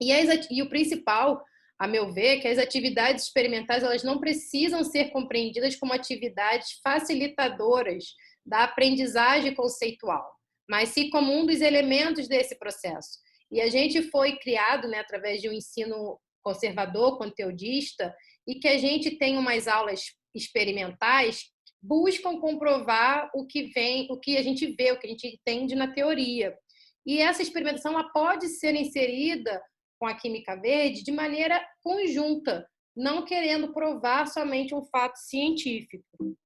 E o principal, a meu ver, é que as atividades experimentais elas não precisam ser compreendidas como atividades facilitadoras da aprendizagem conceitual, mas sim como um dos elementos desse processo. E a gente foi criado, né, através de um ensino conservador, conteudista, e que a gente tem umas aulas experimentais que buscam comprovar o que a gente vê, o que a gente entende na teoria. E essa experimentação ela pode ser inserida com a química verde de maneira conjunta, não querendo provar somente um fato científico.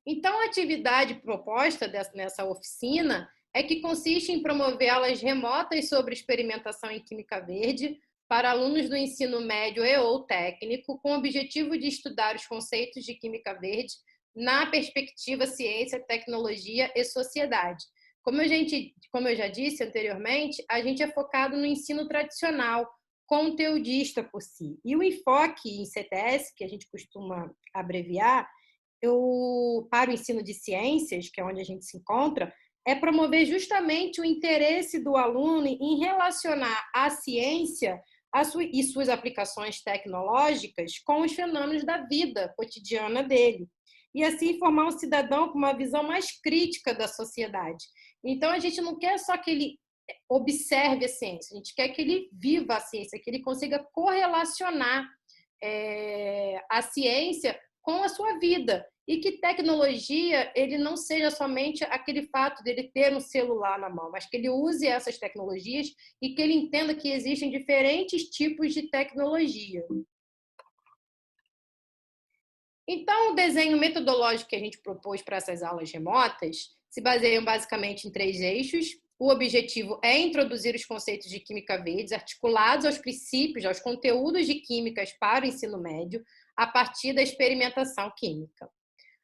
Então, a atividade proposta nessa oficina é que consiste em promover aulas remotas sobre experimentação em química verde para alunos do ensino médio e ou técnico, com o objetivo de estudar os conceitos de química verde na perspectiva ciência, tecnologia e sociedade. Como eu já disse anteriormente, a gente é focado no ensino tradicional, conteudista por si. E o enfoque em CTS, que a gente costuma abreviar, para o ensino de ciências, que é onde a gente se encontra, é promover justamente o interesse do aluno em relacionar a ciência e suas aplicações tecnológicas com os fenômenos da vida cotidiana dele. E assim formar um cidadão com uma visão mais crítica da sociedade. Então, a gente não quer só que ele observe a ciência, a gente quer que ele viva a ciência, que ele consiga correlacionar a ciência com a sua vida. E que tecnologia ele não seja somente aquele fato dele ter um celular na mão, mas que ele use essas tecnologias e que ele entenda que existem diferentes tipos de tecnologia. Então, o desenho metodológico que a gente propôs para essas aulas remotas se baseia basicamente em 3 eixos. O objetivo é introduzir os conceitos de química verdes articulados aos princípios, aos conteúdos de químicas para o ensino médio, a partir da experimentação química.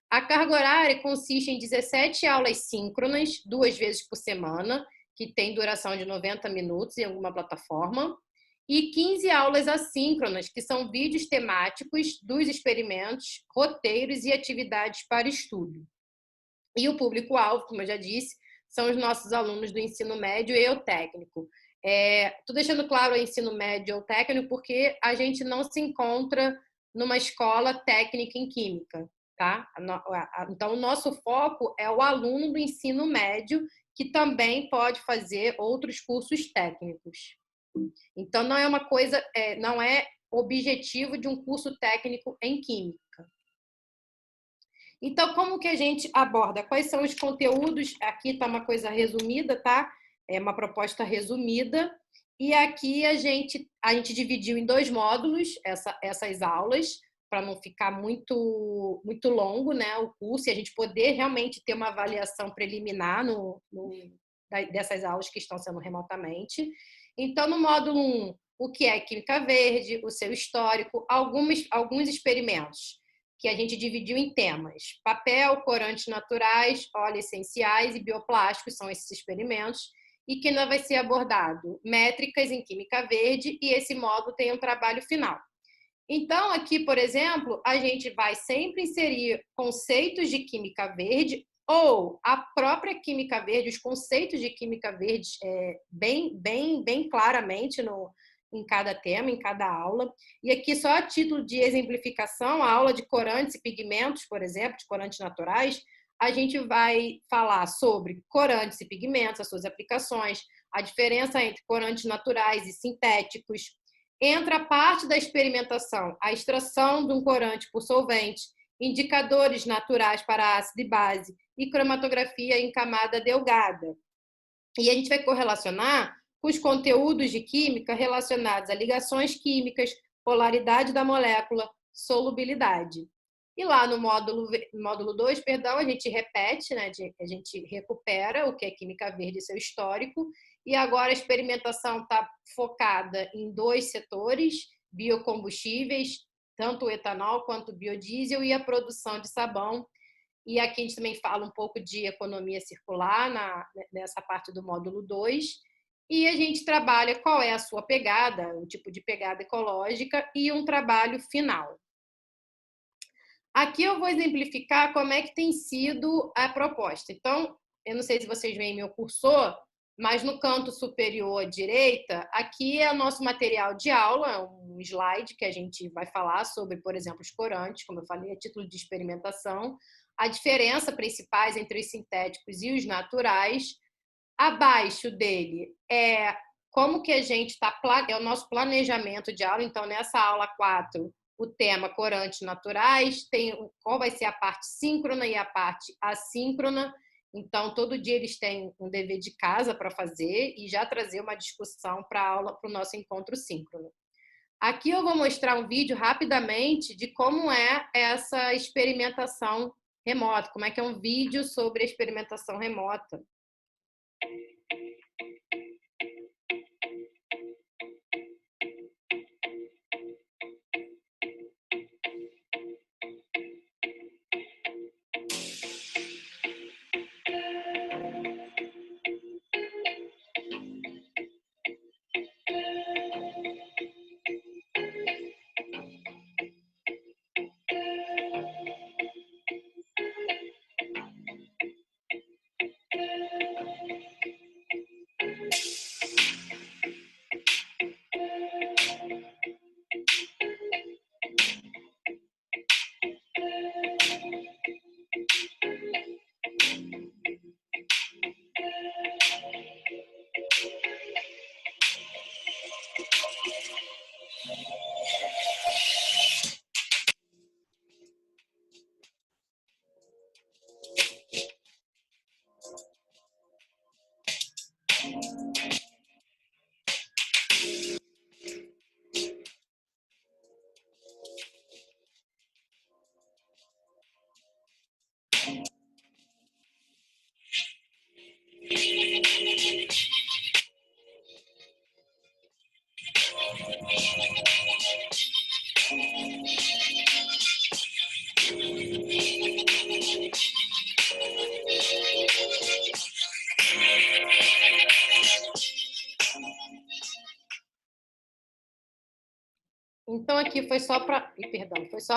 A carga horária consiste em 17 aulas síncronas, 2 vezes por semana, que tem duração de 90 minutos em alguma plataforma, e 15 aulas assíncronas, que são vídeos temáticos dos experimentos, roteiros e atividades para estudo. E o público-alvo, como eu já disse, são os nossos alunos do ensino médio e o técnico. Estou deixando claro o ensino médio ou técnico porque a gente não se encontra numa escola técnica em química, tá? Então, o nosso foco é o aluno do ensino médio, que também pode fazer outros cursos técnicos. Então, não é uma coisa, não é objetivo de um curso técnico em química. Então, como que a gente aborda? Quais são os conteúdos? Aqui está uma coisa resumida, tá? É uma proposta resumida. E aqui a gente dividiu em 2 módulos essas aulas, para não ficar muito longo, né, o curso, e a gente poder realmente ter uma avaliação preliminar dessas aulas que estão sendo remotamente. Então, no módulo 1, o que é química verde, o seu histórico, alguns experimentos que a gente dividiu em temas. Papel, corantes naturais, óleos essenciais e bioplásticos são esses experimentos, e que ainda vai ser abordado métricas em química verde, e esse módulo tem um trabalho final. Então, aqui, por exemplo, a gente vai sempre inserir conceitos de química verde ou a própria química verde, os conceitos de química verde bem claramente em cada tema, em cada aula. E aqui, só a título de exemplificação, a aula de corantes e pigmentos, por exemplo, de corantes naturais, a gente vai falar sobre corantes e pigmentos, as suas aplicações, a diferença entre corantes naturais e sintéticos. Entra a parte da experimentação, a extração de um corante por solvente, indicadores naturais para ácido e base e cromatografia em camada delgada. E a gente vai correlacionar com os conteúdos de química relacionados a ligações químicas, polaridade da molécula, solubilidade. E lá no módulo 2, a gente repete, né, a gente recupera o que é química verde e seu histórico, e agora a experimentação está focada em 2 setores, biocombustíveis, tanto o etanol quanto o biodiesel, e a produção de sabão. E aqui a gente também fala um pouco de economia circular nessa parte do módulo 2. E a gente trabalha qual é a sua pegada, o tipo de pegada ecológica e um trabalho final. Aqui eu vou exemplificar como é que tem sido a proposta. Então, eu não sei se vocês veem meu cursor, mas no canto superior à direita, aqui é o nosso material de aula, um slide que a gente vai falar sobre, por exemplo, os corantes, como eu falei, a título de experimentação, a diferença principais entre os sintéticos e os naturais. Abaixo dele é como que a gente está, é o nosso planejamento de aula. Então, nessa aula 4, o tema corantes naturais, tem qual vai ser a parte síncrona e a parte assíncrona. Então, todo dia eles têm um dever de casa para fazer e já trazer uma discussão para a aula, para o nosso encontro síncrono. Aqui eu vou mostrar um vídeo rapidamente de como é essa experimentação remota, como é que é um vídeo sobre a experimentação remota. Então, aqui foi só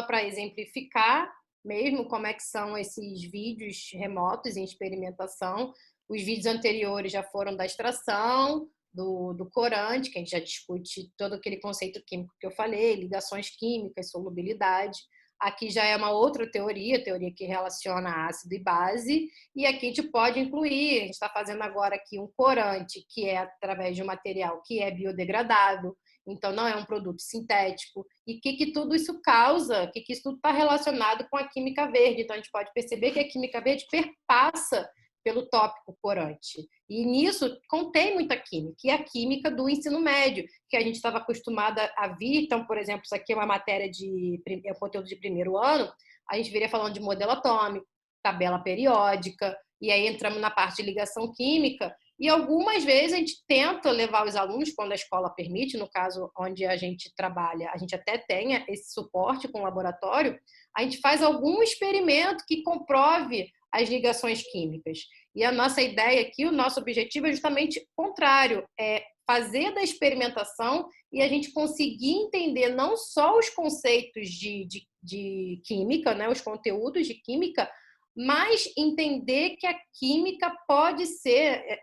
para exemplificar mesmo como é que são esses vídeos remotos em experimentação. Os vídeos anteriores já foram da extração, do corante, que a gente já discute todo aquele conceito químico que eu falei, ligações químicas, solubilidade. Aqui já é uma outra teoria que relaciona ácido e base, e aqui a gente pode incluir, a gente está fazendo agora aqui um corante, que é através de um material que é biodegradável, então não é um produto sintético, e o que tudo isso causa, que isso tudo está relacionado com a química verde. Então a gente pode perceber que a química verde perpassa pelo tópico corante. E nisso contém muita química, e a química do ensino médio, que a gente estava acostumada a vir. Então, por exemplo, isso aqui é uma matéria é um conteúdo de primeiro ano, a gente viria falando de modelo atômico, tabela periódica, e aí entramos na parte de ligação química, e algumas vezes a gente tenta levar os alunos, quando a escola permite, no caso onde a gente trabalha, a gente até tenha esse suporte com o laboratório, a gente faz algum experimento que comprove as ligações químicas. E a nossa ideia aqui, o nosso objetivo é justamente o contrário, é fazer da experimentação e a gente conseguir entender não só os conceitos de química, né, os conteúdos de química, mas entender que a química pode ser,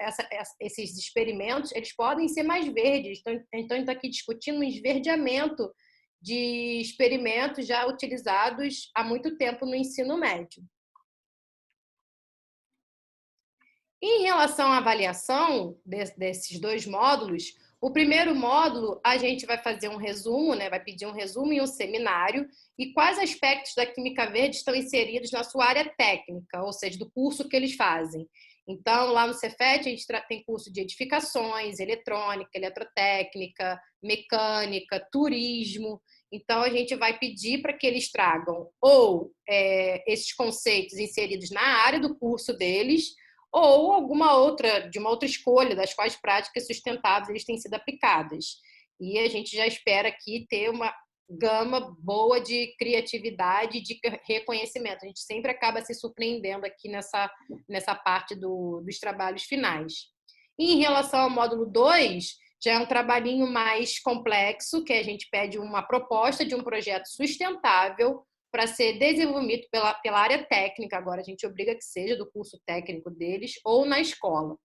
esses experimentos, eles podem ser mais verdes. Então a gente está aqui discutindo um esverdeamento de experimentos já utilizados há muito tempo no ensino médio. Em relação à avaliação desses dois módulos, o primeiro módulo a gente vai fazer um resumo, né? Vai pedir um resumo e um seminário, e quais aspectos da química verde estão inseridos na sua área técnica, ou seja, do curso que eles fazem. Então, lá no Cefet, a gente tem curso de edificações, eletrônica, eletrotécnica, mecânica, turismo. Então, a gente vai pedir para que eles tragam ou esses conceitos inseridos na área do curso deles, ou de uma outra escolha das quais práticas sustentáveis eles têm sido aplicadas. E a gente já espera aqui ter uma gama boa de criatividade e de reconhecimento. A gente sempre acaba se surpreendendo aqui nessa parte dos trabalhos finais. E em relação ao módulo 2, já é um trabalhinho mais complexo, que a gente pede uma proposta de um projeto sustentável para ser desenvolvido pela área técnica. Agora a gente obriga que seja do curso técnico deles ou na escola.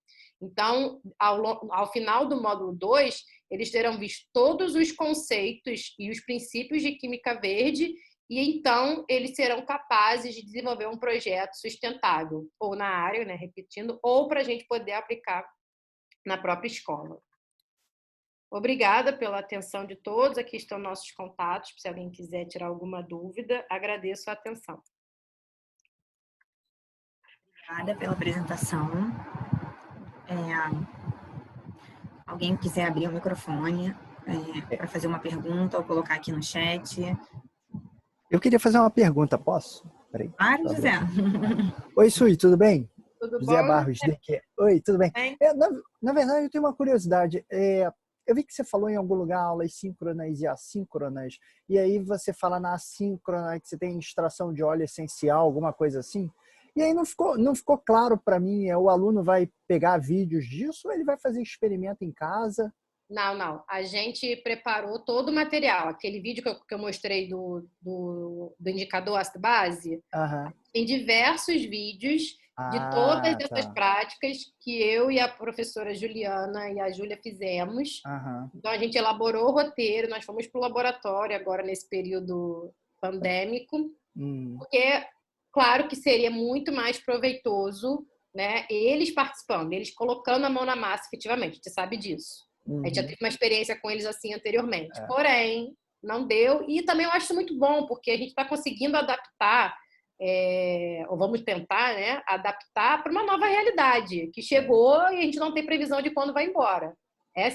Então, ao final do módulo 2, eles terão visto todos os conceitos e os princípios de química verde, e então eles serão capazes de desenvolver um projeto sustentável, ou na área, né, repetindo, ou para a gente poder aplicar na própria escola. Obrigada pela atenção de todos. Aqui estão nossos contatos, se alguém quiser tirar alguma dúvida. Agradeço a atenção. Obrigada pela apresentação. Alguém quiser abrir o microfone para fazer uma pergunta ou colocar aqui no chat. Eu queria fazer uma pergunta, posso? Peraí. Claro, José. Oi, Sui, tudo bem? Tudo José bom? Barros, DQ. Oi, tudo bem? Na verdade, eu tenho uma curiosidade. Eu vi que você falou em algum lugar aulas síncronas e assíncronas, e aí você fala na assíncrona que você tem extração de óleo essencial, alguma coisa assim. E aí não ficou claro para mim, o aluno vai pegar vídeos disso ou ele vai fazer experimento em casa? Não. A gente preparou todo o material. Aquele vídeo que eu mostrei do indicador ácido-base, tem diversos vídeos de todas essas práticas que eu e a professora Juliana e a Júlia fizemos. Então, a gente elaborou o roteiro, nós fomos para o laboratório agora nesse período pandêmico, porque, claro que seria muito mais proveitoso, né, eles participando, eles colocando a mão na massa, efetivamente, a gente sabe disso. A gente já teve uma experiência com eles assim anteriormente. É. Porém, não deu. E também eu acho isso muito bom, porque a gente está conseguindo adaptar, ou vamos tentar, né, adaptar para uma nova realidade que chegou e a gente não tem previsão de quando vai embora.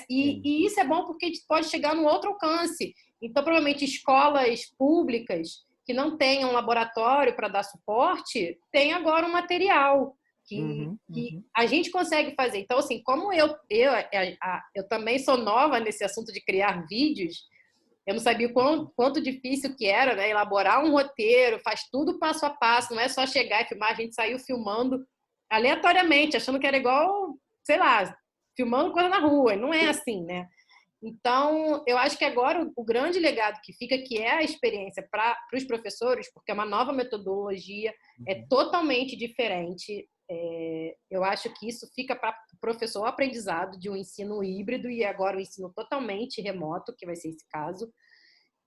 E isso é bom porque a gente pode chegar num outro alcance. Então, provavelmente, escolas públicas que não tenham um laboratório para dar suporte, tem agora um material que a gente consegue fazer. Então, assim, como eu também sou nova nesse assunto de criar vídeos, eu não sabia o quanto difícil que era, né? Elaborar um roteiro, faz tudo passo a passo, não é só chegar e filmar. A gente saiu filmando aleatoriamente, achando que era igual, sei lá, filmando coisa na rua. E não é assim, né? Então, eu acho que agora o grande legado que fica, que é a experiência para os professores, porque é uma nova metodologia, é totalmente diferente. Eu acho que isso fica para o professor, o aprendizado de um ensino híbrido e agora o ensino totalmente remoto, que vai ser esse caso.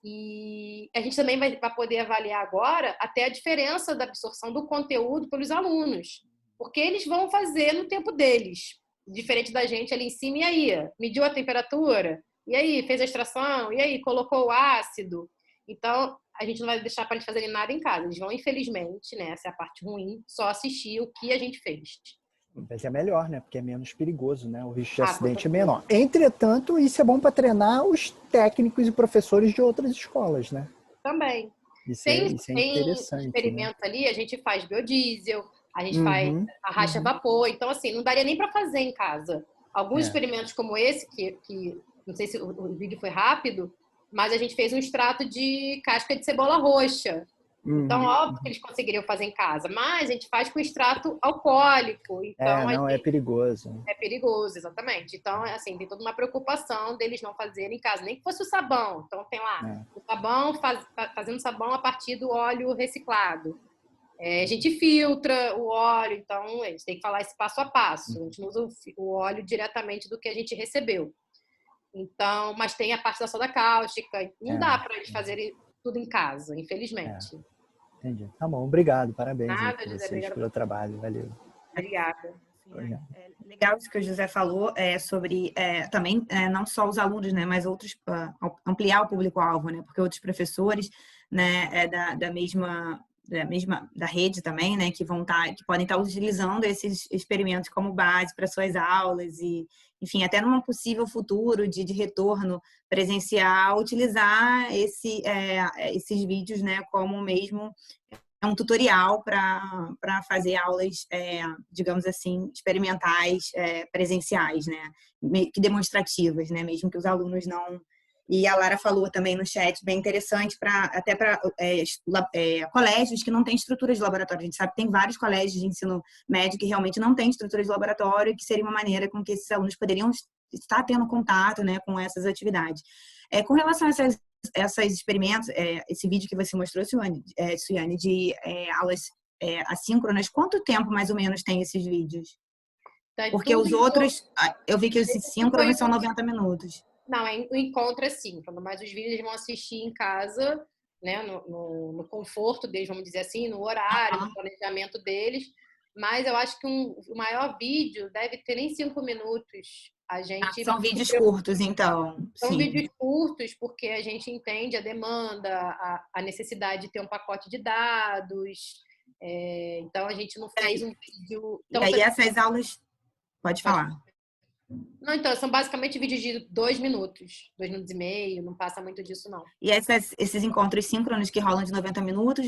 E a gente também vai poder avaliar agora até a diferença da absorção do conteúdo pelos alunos, porque eles vão fazer no tempo deles, diferente da gente ali em cima. E aí, mediu a temperatura? E aí, fez a extração? E aí, colocou o ácido? Então, a gente não vai deixar para eles fazerem nada em casa. Eles vão, infelizmente, né, essa é a parte ruim, só assistir o que a gente fez. Mas é melhor, né? Porque é menos perigoso, né? O risco de acidente é menor. Entretanto, isso é bom para treinar os técnicos e professores de outras escolas, né? Também. Isso é interessante. Tem experimento, né? Ali, a gente faz biodiesel, a gente faz a racha a vapor. Então, assim, não daria nem para fazer em casa. Alguns experimentos como esse, que não sei se o vídeo foi rápido, mas a gente fez um extrato de casca de cebola roxa. Então, óbvio que eles conseguiriam fazer em casa, mas a gente faz com extrato alcoólico. Então, é perigoso. É perigoso, exatamente. Então, assim, tem toda uma preocupação deles não fazerem em casa, nem que fosse o sabão. Então, tem lá o sabão, fazendo sabão a partir do óleo reciclado. A gente filtra o óleo, então a gente tem que falar esse passo a passo. A gente não usa o óleo diretamente do que a gente recebeu. Então, mas tem a parte da soda cáustica. Não dá para eles fazerem tudo em casa, infelizmente. Entendi. Tá bom, obrigado. Parabéns Nada, aí José, vocês pelo trabalho. Valeu. Obrigada. É legal isso que o José falou sobre também não só os alunos, né, mas outros, ampliar o público-alvo, né, porque outros professores, né, da rede também, né, que podem estar utilizando esses experimentos como base para suas aulas e, enfim, até num possível futuro de retorno presencial, utilizar esses vídeos, né, como mesmo um tutorial para fazer aulas, digamos assim, experimentais, presenciais, né, que demonstrativas, né, mesmo que os alunos não. E a Lara falou também no chat, bem interessante, até para colégios que não têm estrutura de laboratório. A gente sabe que tem vários colégios de ensino médio que realmente não têm estrutura de laboratório, que seria uma maneira com que esses alunos poderiam estar tendo contato, né, com essas atividades. Com relação a esses experimentos, esse vídeo que você mostrou, Suiane, de aulas assíncronas, quanto tempo mais ou menos tem esses vídeos? Porque os outros, eu vi que os síncronos são 90 minutos. Não, o encontro é síncrono, mas os vídeos eles vão assistir em casa, né, no conforto deles, vamos dizer assim, no horário, no planejamento deles. Mas eu acho que o maior vídeo deve ter nem 5 minutos. São vídeos curtos, então. São vídeos curtos, porque a gente entende a demanda, a necessidade de ter um pacote de dados. Então, a gente não fez um vídeo... Então, e aí, essas aulas... Pode falar. Não, então, são basicamente vídeos de 2 minutos, 2 minutos e meio, não passa muito disso, não. E esses encontros síncronos que rolam de 90 minutos,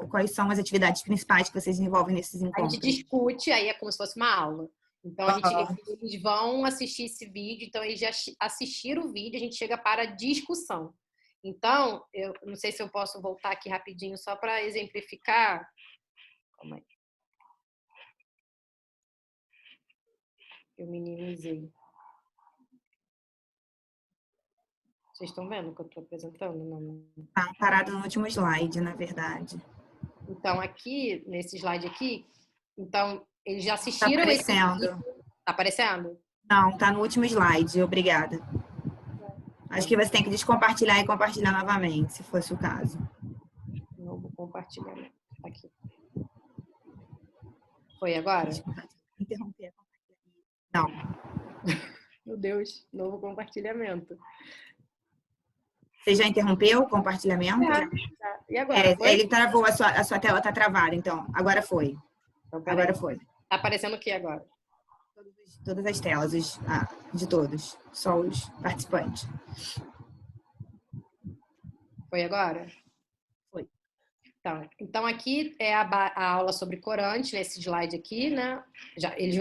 quais são as atividades principais que vocês desenvolvem nesses encontros? A gente discute, aí é como se fosse uma aula. Então, eles vão assistir esse vídeo, então eles já assistiram o vídeo, a gente chega para a discussão. Então, eu não sei se eu posso voltar aqui rapidinho só para exemplificar. Calma aí. Eu minimizei. Vocês estão vendo o que eu estou apresentando? Não. Tá parado no último slide, na verdade. Então, aqui, nesse slide aqui, então, eles já assistiram... Tá aparecendo. Tá aparecendo? Não, tá no último slide. Obrigada. Acho que você tem que descompartilhar e compartilhar novamente, se fosse o caso. Novo compartilhamento. Aqui. Foi agora? Interromper. Não. Meu Deus, novo compartilhamento. Você já interrompeu o compartilhamento? Já. E agora? Ele travou, a sua tela está travada, então. Agora foi. Então, agora foi. Tá aparecendo o que agora? Todas as telas de todos, só os participantes. Foi agora? Foi. Então aqui é a aula sobre corante, nesse slide aqui, né? Eles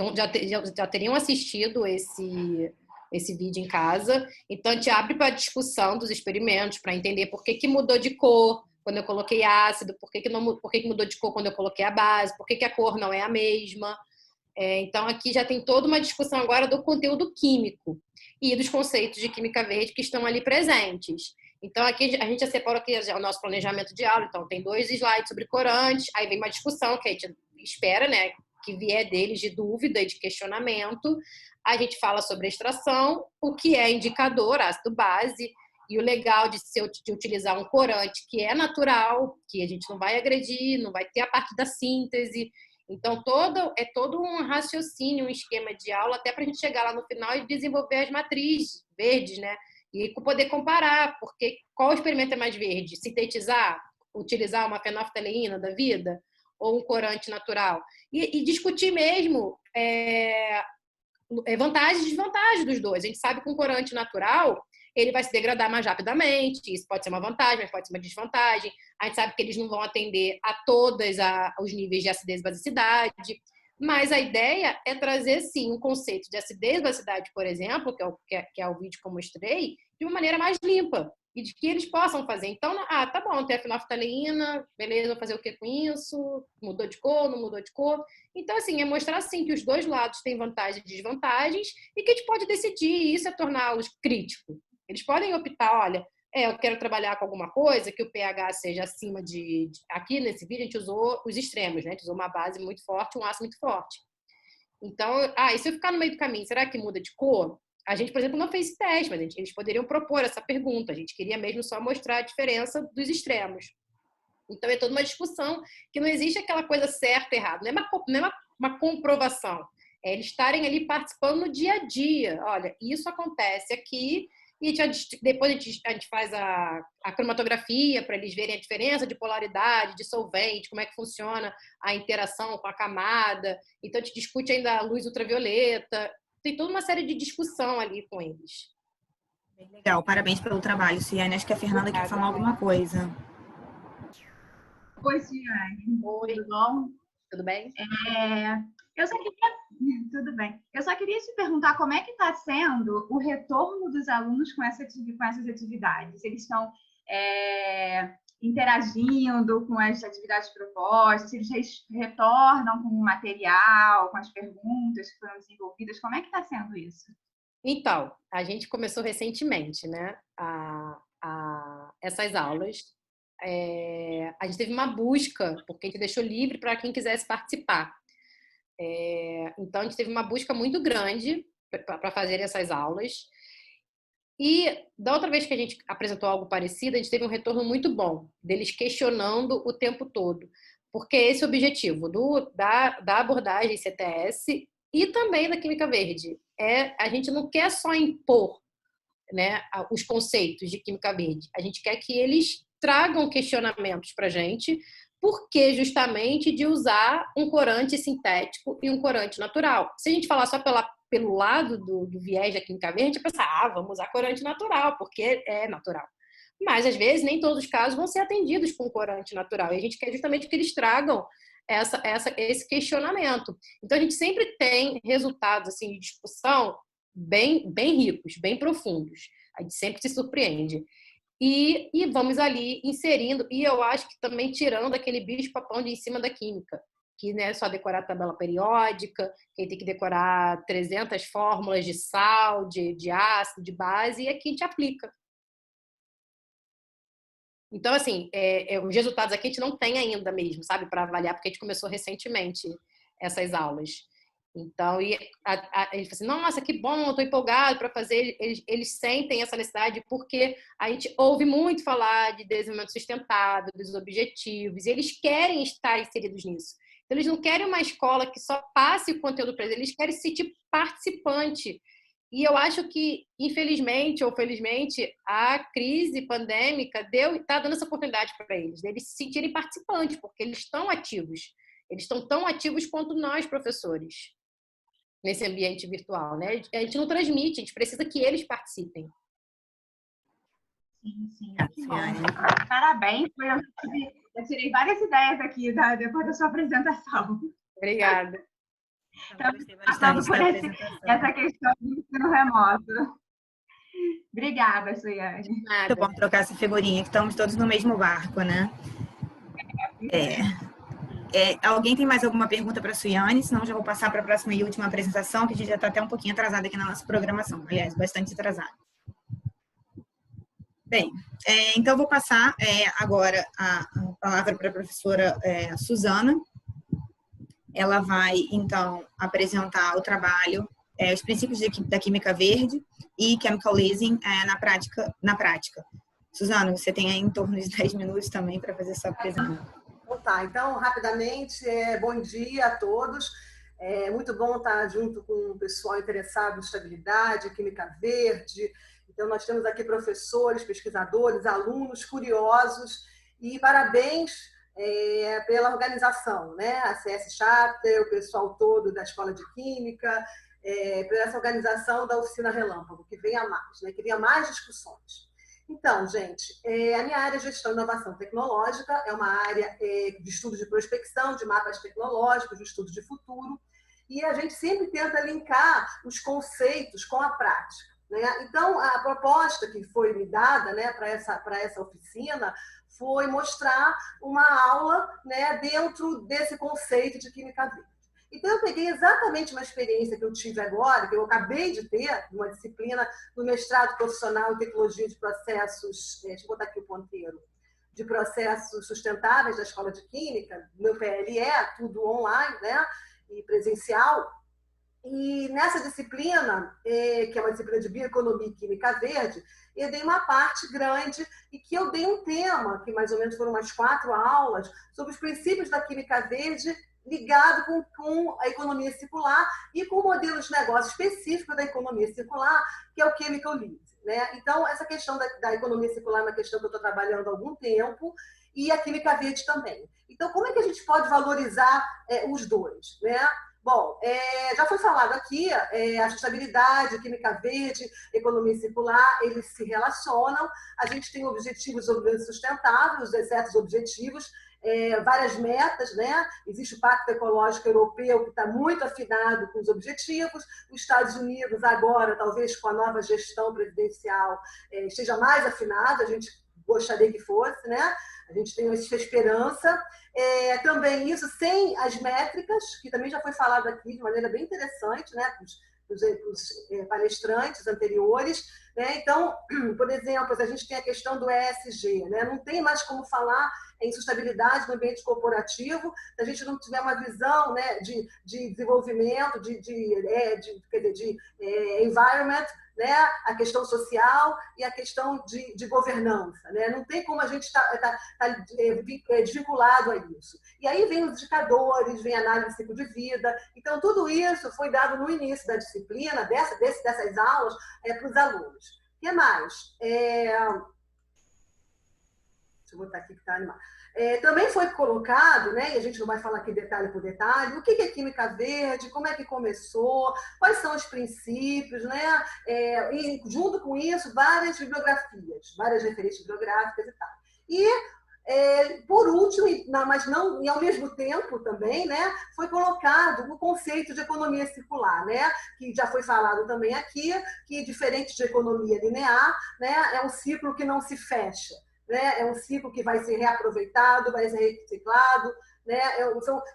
já teriam assistido esse vídeo em casa. Então, a gente abre para a discussão dos experimentos, para entender por que mudou de cor quando eu coloquei ácido, por que mudou de cor quando eu coloquei a base, por que a cor não é a mesma. Então, aqui já tem toda uma discussão agora do conteúdo químico e dos conceitos de química verde que estão ali presentes. Então, aqui a gente já separou aqui o nosso planejamento de aula. Então, tem 2 slides sobre corantes, aí vem uma discussão que a gente espera, né, que vier deles de dúvida e de questionamento. A gente fala sobre a extração, o que é indicador, ácido base, e o legal de utilizar um corante que é natural, que a gente não vai agredir, não vai ter a parte da síntese. Então, é todo um raciocínio, um esquema de aula, até para a gente chegar lá no final e desenvolver as matrizes verdes, né? E poder comparar, porque qual experimento é mais verde? Sintetizar? Utilizar uma fenolftaleína da vida? Ou um corante natural? E discutir mesmo vantagens e desvantagens dos dois. A gente sabe que um corante natural ele vai se degradar mais rapidamente, isso pode ser uma vantagem, mas pode ser uma desvantagem. A gente sabe que eles não vão atender a todos os níveis de acidez e basicidade, mas a ideia é trazer, sim, um conceito de acidez e basicidade, por exemplo, que é o vídeo que eu mostrei, de uma maneira mais limpa, e de que eles possam fazer. Então, tá bom, tem a fenolftaleína, beleza, vou fazer o que com isso? Mudou de cor, não mudou de cor? Então, assim, é mostrar, assim, que os dois lados têm vantagens e desvantagens e que a gente pode decidir, e isso é torná-los críticos. Eles podem optar, olha, eu quero trabalhar com alguma coisa que o pH seja acima de... Aqui, nesse vídeo, a gente usou os extremos, né? A gente usou uma base muito forte, um ácido muito forte. Então, e se eu ficar no meio do caminho, será que muda de cor? A gente, por exemplo, não fez esse teste, mas eles poderiam propor essa pergunta. A gente queria mesmo só mostrar a diferença dos extremos. Então, é toda uma discussão que não existe aquela coisa certa e errada. Não é uma comprovação. É eles estarem ali participando no dia a dia. Olha, isso acontece aqui e depois a gente faz a cromatografia para eles verem a diferença de polaridade, de solvente, como é que funciona a interação com a camada. Então, a gente discute ainda a luz ultravioleta. Tem toda uma série de discussão ali com eles. Bem legal, parabéns pelo trabalho, Ciane. Acho que a Fernanda quer falar alguma coisa. Oi, Ciane. Oi. Tudo bom? Tudo bem? Eu só queria... Tudo bem. Eu só queria te perguntar como é que está sendo o retorno dos alunos com essas atividades. Eles estão interagindo com as atividades propostas, eles retornam com o material, com as perguntas que foram desenvolvidas. Como é que está sendo isso? Então, a gente começou recentemente, né, essas aulas. A gente teve uma busca, porque a gente deixou livre para quem quisesse participar. Então, a gente teve uma busca muito grande para fazer essas aulas. E da outra vez que a gente apresentou algo parecido, a gente teve um retorno muito bom, deles questionando o tempo todo. Porque esse é o objetivo da abordagem CTS e também da Química Verde. A gente não quer só impor, né, os conceitos de Química Verde. A gente quer que eles tragam questionamentos para a gente, porque justamente de usar um corante sintético e um corante natural. Se a gente falar só pelo lado do viés da Química Verde, a gente pensa, vamos usar corante natural, porque é natural. Mas, às vezes, nem todos os casos vão ser atendidos com corante natural. E a gente quer justamente que eles tragam esse questionamento. Então, a gente sempre tem resultados assim, de discussão bem ricos, bem profundos. A gente sempre se surpreende. E vamos ali inserindo, e eu acho que também tirando aquele bicho-papão de em cima da química, que não é só decorar a tabela periódica, quem tem que decorar 300 fórmulas de sal, de ácido, de base, e aqui a gente aplica. Então, assim, os resultados aqui a gente não tem ainda mesmo, sabe, para avaliar, porque a gente começou recentemente essas aulas. Então, ele falou assim, nossa, que bom, estou empolgado para fazer. Eles sentem essa necessidade porque a gente ouve muito falar de desenvolvimento sustentável, dos objetivos, e eles querem estar inseridos nisso. Então, eles não querem uma escola que só passe o conteúdo para eles querem se sentir participante. E eu acho que, infelizmente ou felizmente, a crise pandêmica está dando essa oportunidade para eles, deles se sentirem participantes, porque eles estão ativos. Eles estão tão ativos quanto nós, professores, nesse ambiente virtual, né? A gente não transmite, a gente precisa que eles participem. Sim, sim. Que bom. Parabéns. Eu tirei várias ideias aqui depois da sua apresentação. Obrigada. Estamos passando por essa questão do ensino remoto. Obrigada, Suiane. Muito bom trocar essa figurinha, que estamos todos no mesmo barco, né? Alguém tem mais alguma pergunta para a Suiane? Senão já vou passar para a próxima e última apresentação, que a gente já está até um pouquinho atrasado aqui na nossa programação. Aliás, bastante atrasado. Bem, então vou passar agora a palavra para a professora Suzana. Ela vai, então, apresentar o trabalho, os princípios da Química Verde e Chemical Leasing na prática. Suzana, você tem aí em torno de 10 minutos também para fazer sua apresentação. Então, rapidamente, bom dia a todos. É muito bom estar junto com o pessoal interessado em estabilidade, Química Verde. Então, nós temos aqui professores, pesquisadores, alunos curiosos e parabéns pela organização, né? A CS Chapter, o pessoal todo da Escola de Química, por essa organização da Oficina Relâmpago, que venha mais, né? Que venha mais discussões. Então, gente, a minha área de Gestão e Inovação Tecnológica é uma área de estudo de prospecção, de mapas tecnológicos, de estudo de futuro, e a gente sempre tenta linkar os conceitos com a prática, né? Então, a proposta que foi me dada, né, para essa oficina foi mostrar uma aula, né, dentro desse conceito de Química Verde. Então, eu peguei exatamente uma experiência que eu tive agora, que eu acabei de ter, uma disciplina do mestrado profissional em Tecnologia de Processos, deixa eu botar aqui o ponteiro, de processos sustentáveis da Escola de Química, no PLE, tudo online, né, e presencial. E nessa disciplina, que é uma disciplina de Bioeconomia e Química Verde, eu dei uma parte grande e que eu dei um tema, que mais ou menos foram umas 4 aulas, sobre os princípios da Química Verde ligado com a economia circular e com o modelo de negócio específico da economia circular, que é o Chemical Leasing, né? Então, essa questão da economia circular é uma questão que eu estou trabalhando há algum tempo, e a Química Verde também. Então, como é que a gente pode valorizar os dois, né? Bom, já foi falado aqui, a sustentabilidade, a Química Verde, a economia circular, eles se relacionam. A gente tem objetivos sustentáveis, certos objetivos, várias metas, né? Existe o Pacto Ecológico Europeu, que está muito afinado com os objetivos. Os Estados Unidos, agora, talvez com a nova gestão presidencial, esteja mais afinado, a gente gostaria que fosse, né? A gente tem essa esperança. Também isso sem as métricas, que também já foi falado aqui de maneira bem interessante, né? Os palestrantes anteriores, né? Então, por exemplo, a gente tem a questão do ESG, né? Não tem mais como falar em sustentabilidade no ambiente corporativo se a gente não tiver uma visão, né, de desenvolvimento, de environment, né? A questão social e a questão de governança, né? Não tem como a gente estar desvinculado a isso. E aí vem os indicadores, vem a análise de ciclo de vida. Então, tudo isso foi dado no início da disciplina, dessas aulas, para os alunos. O que mais? Deixa eu botar aqui que está animado. Também foi colocado, né, e a gente não vai falar aqui detalhe por detalhe, o que é Química Verde, como é que começou, quais são os princípios, né, e junto com isso, várias bibliografias, várias referências bibliográficas e tal. E, por último, mas não, e ao mesmo tempo também, né, foi colocado o conceito de economia circular, né, que já foi falado também aqui, que diferente de economia linear, né, é um ciclo que não se fecha. Né? É um ciclo que vai ser reaproveitado, vai ser reciclado, né?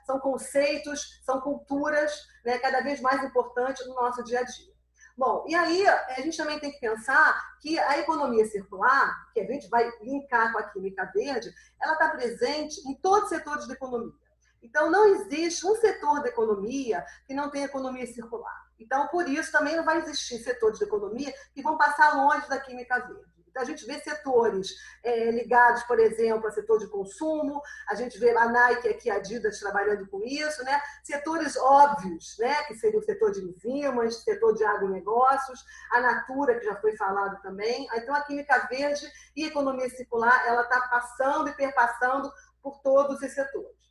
São conceitos, são culturas, né, cada vez mais importantes no nosso dia a dia. Bom, e aí a gente também tem que pensar que a economia circular, que a gente vai linkar com a Química Verde, ela está presente em todos os setores da economia. Então, não existe um setor da economia que não tenha economia circular. Então, por isso, também não vai existir setores da economia que vão passar longe da Química Verde. Então, a gente vê setores ligados, por exemplo, ao setor de consumo, a gente vê a Nike aqui, a Adidas trabalhando com isso, né? Setores óbvios, né? Que seria o setor de enzimas, setor de agronegócios, a Natura, que já foi falado também. Então, a química verde e a economia circular, ela está passando e perpassando por todos esses setores.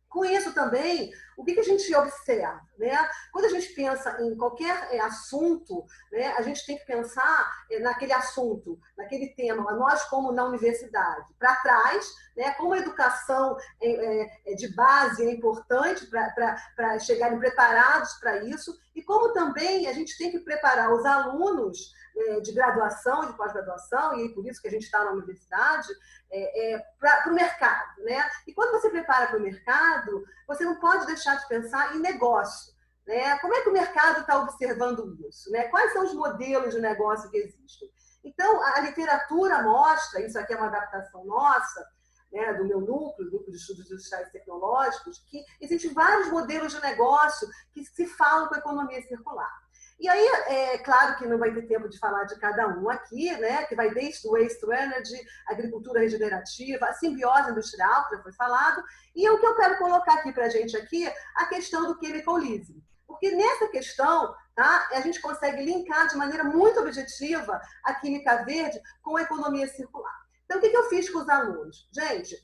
Com isso também, o que a gente observa? Né? Quando a gente pensa em qualquer assunto, né, a gente tem que pensar naquele assunto, naquele tema, nós como na universidade. Para trás, né, como a educação de base é importante para chegarem preparados para isso, e como também a gente tem que preparar os alunos de graduação, de pós-graduação, e por isso que a gente está na universidade, para o mercado. Né? E quando você prepara para o mercado, você não pode deixar de pensar em negócio. Né? Como é que o mercado está observando isso? Né? Quais são os modelos de negócio que existem? Então, a literatura mostra, isso aqui é uma adaptação nossa, né, do meu núcleo, Grupo de Estudos Industriais e Tecnológicos, que existem vários modelos de negócio que se falam com a economia circular. E aí, é claro que não vai ter tempo de falar de cada um aqui, né, que vai desde o Waste to Energy, agricultura regenerativa, a simbiose industrial, que já foi falado, e o que eu quero colocar aqui para a gente aqui, a questão do chemical leasing. Porque nessa questão, tá, a gente consegue linkar de maneira muito objetiva a química verde com a economia circular. Então, o que eu fiz com os alunos? Gente,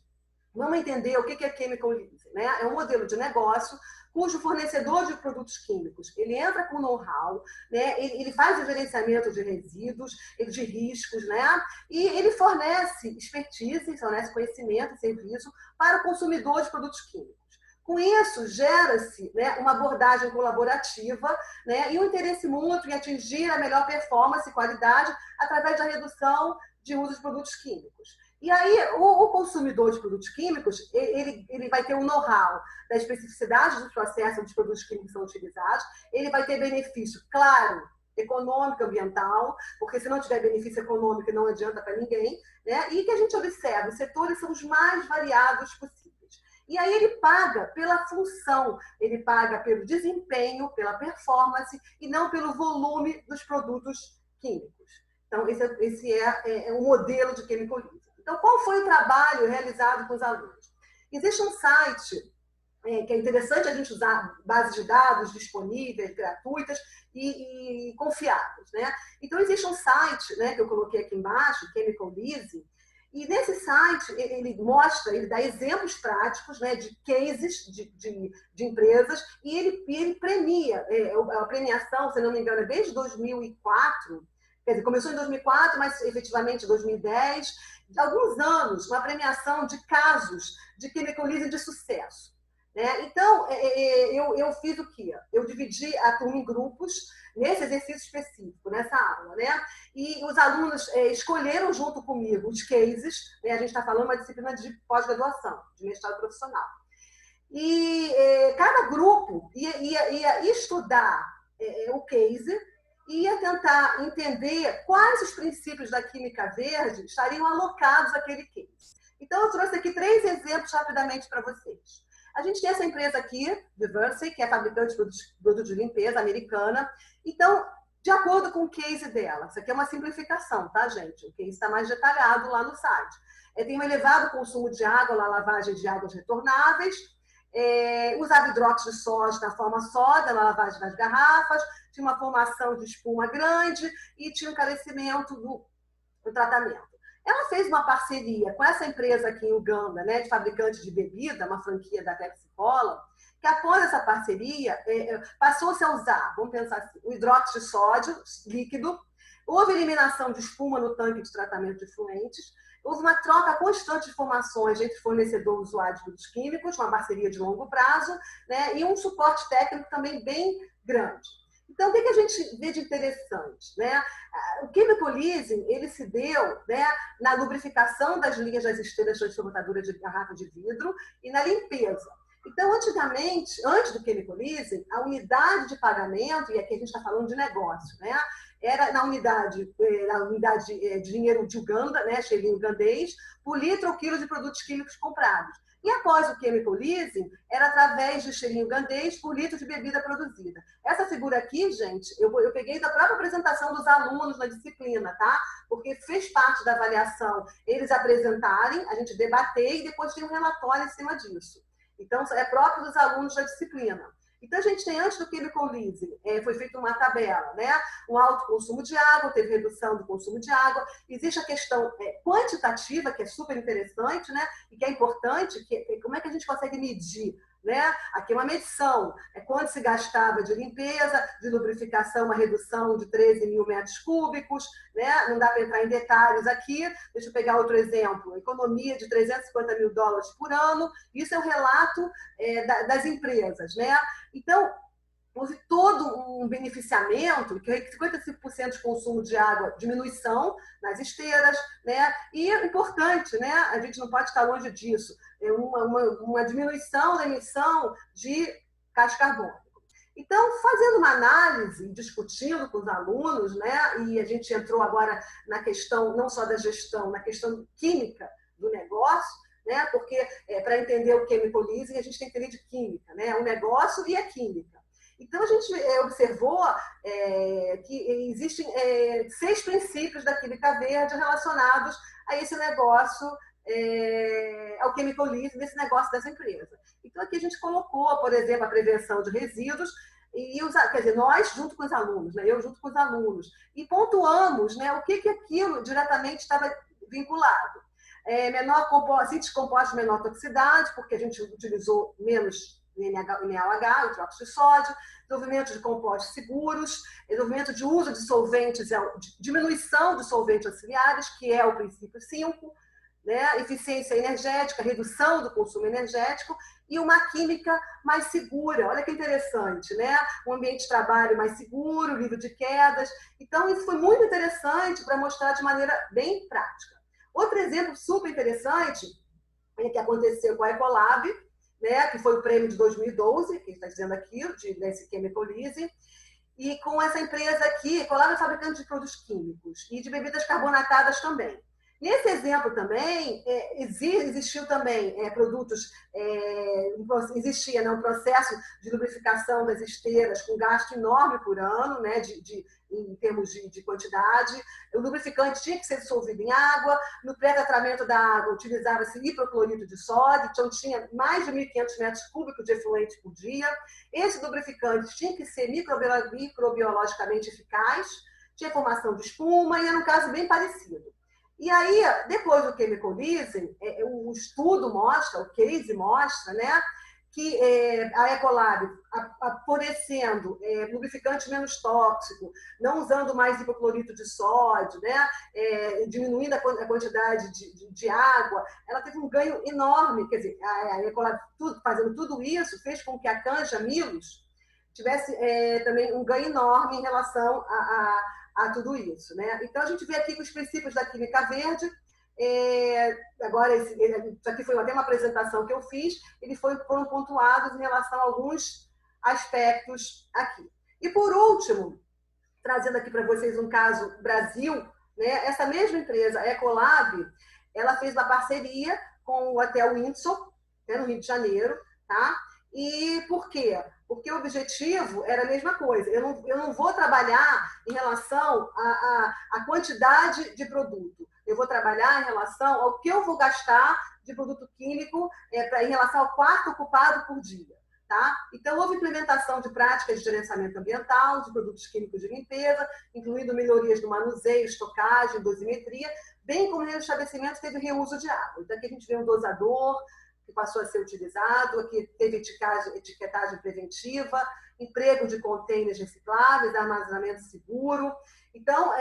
vamos entender o que é chemical leasing, né? É um modelo de negócio cujo fornecedor de produtos químicos, ele entra com know-how, né? Ele faz o gerenciamento de resíduos, de riscos, né? E ele fornece expertise, fornece conhecimento e serviço para o consumidor de produtos químicos. Com isso, gera-se, né, uma abordagem colaborativa, né, e um interesse mútuo em atingir a melhor performance e qualidade através da redução de uso de produtos químicos. E aí, o consumidor de produtos químicos, ele vai ter um know-how da especificidade do processo dos produtos químicos que são utilizados, ele vai ter benefício, claro, econômico, ambiental, porque se não tiver benefício econômico, não adianta para ninguém, né? E que a gente observa, os setores são os mais variados possíveis. E aí ele paga pela função, ele paga pelo desempenho, pela performance, e não pelo volume dos produtos químicos. Então, esse é o modelo de chemical leasing. Então, qual foi o trabalho realizado com os alunos? Existe um site que é interessante a gente usar bases de dados disponíveis, gratuitas e confiáveis. Né? Então, existe um site, né, que eu coloquei aqui embaixo, Chemical Leasing, e nesse site ele mostra, ele dá exemplos práticos, né, de cases de empresas, e ele premia, a premiação, se não me engano, é desde 2004, quer dizer, começou em 2004, mas efetivamente em 2010, de alguns anos, uma premiação de casos de chemical leasing de sucesso. Né? Então, eu fiz o quê? Eu dividi a turma em grupos nesse exercício específico, nessa aula. Né? E os alunos escolheram junto comigo os cases, né? A gente está falando uma disciplina de pós-graduação, de mestrado profissional. E cada grupo ia estudar o case, ia tentar entender quais os princípios da química verde estariam alocados àquele case. Então, eu trouxe aqui 3 exemplos rapidamente para vocês. A gente tem essa empresa aqui, Diversey, que é fabricante de produtos de limpeza americana. Então, de acordo com o case dela, isso aqui é uma simplificação, tá, gente? O case está mais detalhado lá no site. Tem um elevado consumo de água na lavagem de águas retornáveis, usava hidróxido de sódio na forma sólida na lavagem das garrafas, tinha uma formação de espuma grande e tinha um encarecimento do tratamento. Ela fez uma parceria com essa empresa aqui em Uganda, né, de fabricante de bebida, uma franquia da Pepsi Cola, que após essa parceria passou-se a usar, vamos pensar assim, o hidróxido de sódio líquido, houve eliminação de espuma no tanque de tratamento de efluentes, houve uma troca constante de informações entre fornecedor e usuário de produtos químicos, uma parceria de longo prazo, né, e um suporte técnico também bem grande. Então, o que a gente vê de interessante? Né? O chemical leasing, ele se deu, né, na lubrificação das linhas das esteiras transportadoras de garrafa de vidro e na limpeza. Então, antigamente, antes do chemical leasing, a unidade de pagamento, e aqui a gente está falando de negócio, né, era na unidade de dinheiro de Uganda, né, chelinho ugandês, por litro ou quilo de produtos químicos comprados. E após o chemical leasing, era através de cheirinho gandês por litro de bebida produzida. Essa figura aqui, gente, eu peguei da própria apresentação dos alunos na disciplina, tá? Porque fez parte da avaliação eles apresentarem, a gente debater e depois tem um relatório em cima disso. Então, é próprio dos alunos da disciplina. Então, a gente tem, antes do chemical leasing, foi feita uma tabela, né? Um alto consumo de água, teve redução do consumo de água. Existe a questão quantitativa, que é super interessante, né? E que é importante, como é que a gente consegue medir, né? Aqui é uma medição, quanto se gastava de limpeza, de lubrificação, uma redução de 13 mil metros cúbicos, né? Não dá para entrar em detalhes aqui. Deixa eu pegar outro exemplo, economia de 350 mil dólares por ano. Isso é o relato das empresas, né? Então, houve todo um beneficiamento, que 55% de consumo de água, diminuição nas esteiras, né? E é importante, né? A gente não pode estar longe disso, uma diminuição da emissão de gás carbônico. Então, fazendo uma análise, discutindo com os alunos, né? E a gente entrou agora na questão não só da gestão, na questão química do negócio, né? Porque para entender o chemical leasing, a gente tem que entender de química, né? O negócio e a química. Então, a gente observou que existem 6 princípios da química verde relacionados a esse negócio, ao chemical leasing, desse negócio dessa empresa. Então, aqui a gente colocou, por exemplo, a prevenção de resíduos, quer dizer, nós junto com os alunos, né? Eu junto com os alunos, e pontuamos, né, o que aquilo diretamente estava vinculado. Síntese compostos de menor toxicidade, porque a gente utilizou menos NaOH, o dióxido de sódio, desenvolvimento de compostos seguros, desenvolvimento de uso de solventes, diminuição de solventes auxiliares, que é o princípio 5, né? Eficiência energética, redução do consumo energético e uma química mais segura. Olha que interessante, né? Um ambiente de trabalho mais seguro, livre de quedas. Então, isso foi muito interessante para mostrar de maneira bem prática. Outro exemplo super interessante que aconteceu com a Ecolab, né, que foi o prêmio de 2012, que está dizendo aqui, desse chemical leasing, e com essa empresa aqui, Ecolab é fabricante de produtos químicos e de bebidas carbonatadas também. Nesse exemplo também, existiu também produtos, existia, né, um processo de lubrificação das esteiras com gasto enorme por ano, né, em termos de quantidade. O lubrificante tinha que ser dissolvido em água. No pré-tratamento da água, utilizava-se hipoclorito de sódio, então tinha mais de 1.500 metros cúbicos de efluente por dia. Esse lubrificante tinha que ser microbiologicamente eficaz, tinha formação de espuma e era um caso bem parecido. E aí, depois do chemical leasing, o estudo mostra, o case mostra, né, que a Ecolab, fornecendo lubrificante menos tóxico, não usando mais hipoclorito de sódio, né, diminuindo a quantidade de água, ela teve um ganho enorme. Quer dizer, a Ecolab, fazendo tudo isso, fez com que a Canja Milos tivesse também um ganho enorme em relação a tudo isso, né? Então, a gente vê aqui que os princípios da química verde, agora, isso aqui foi até uma apresentação que eu fiz, eles foram pontuados em relação a alguns aspectos aqui. E, por último, trazendo aqui para vocês um caso Brasil, né? Essa mesma empresa, a Ecolab, ela fez uma parceria com o Hotel Windsor, né, no Rio de Janeiro, tá? E por quê? Porque o objetivo era a mesma coisa. Eu não vou trabalhar em relação à quantidade de produto. Eu vou trabalhar em relação ao que eu vou gastar de produto químico em relação ao quarto ocupado por dia. Tá? Então, houve implementação de práticas de gerenciamento ambiental, de produtos químicos de limpeza, incluindo melhorias no manuseio, estocagem, dosimetria, bem como no estabelecimento teve reuso de água. Então, aqui a gente vê um dosador, que passou a ser utilizado, aqui teve etiquetagem preventiva, emprego de contêineres recicláveis, armazenamento seguro. Então,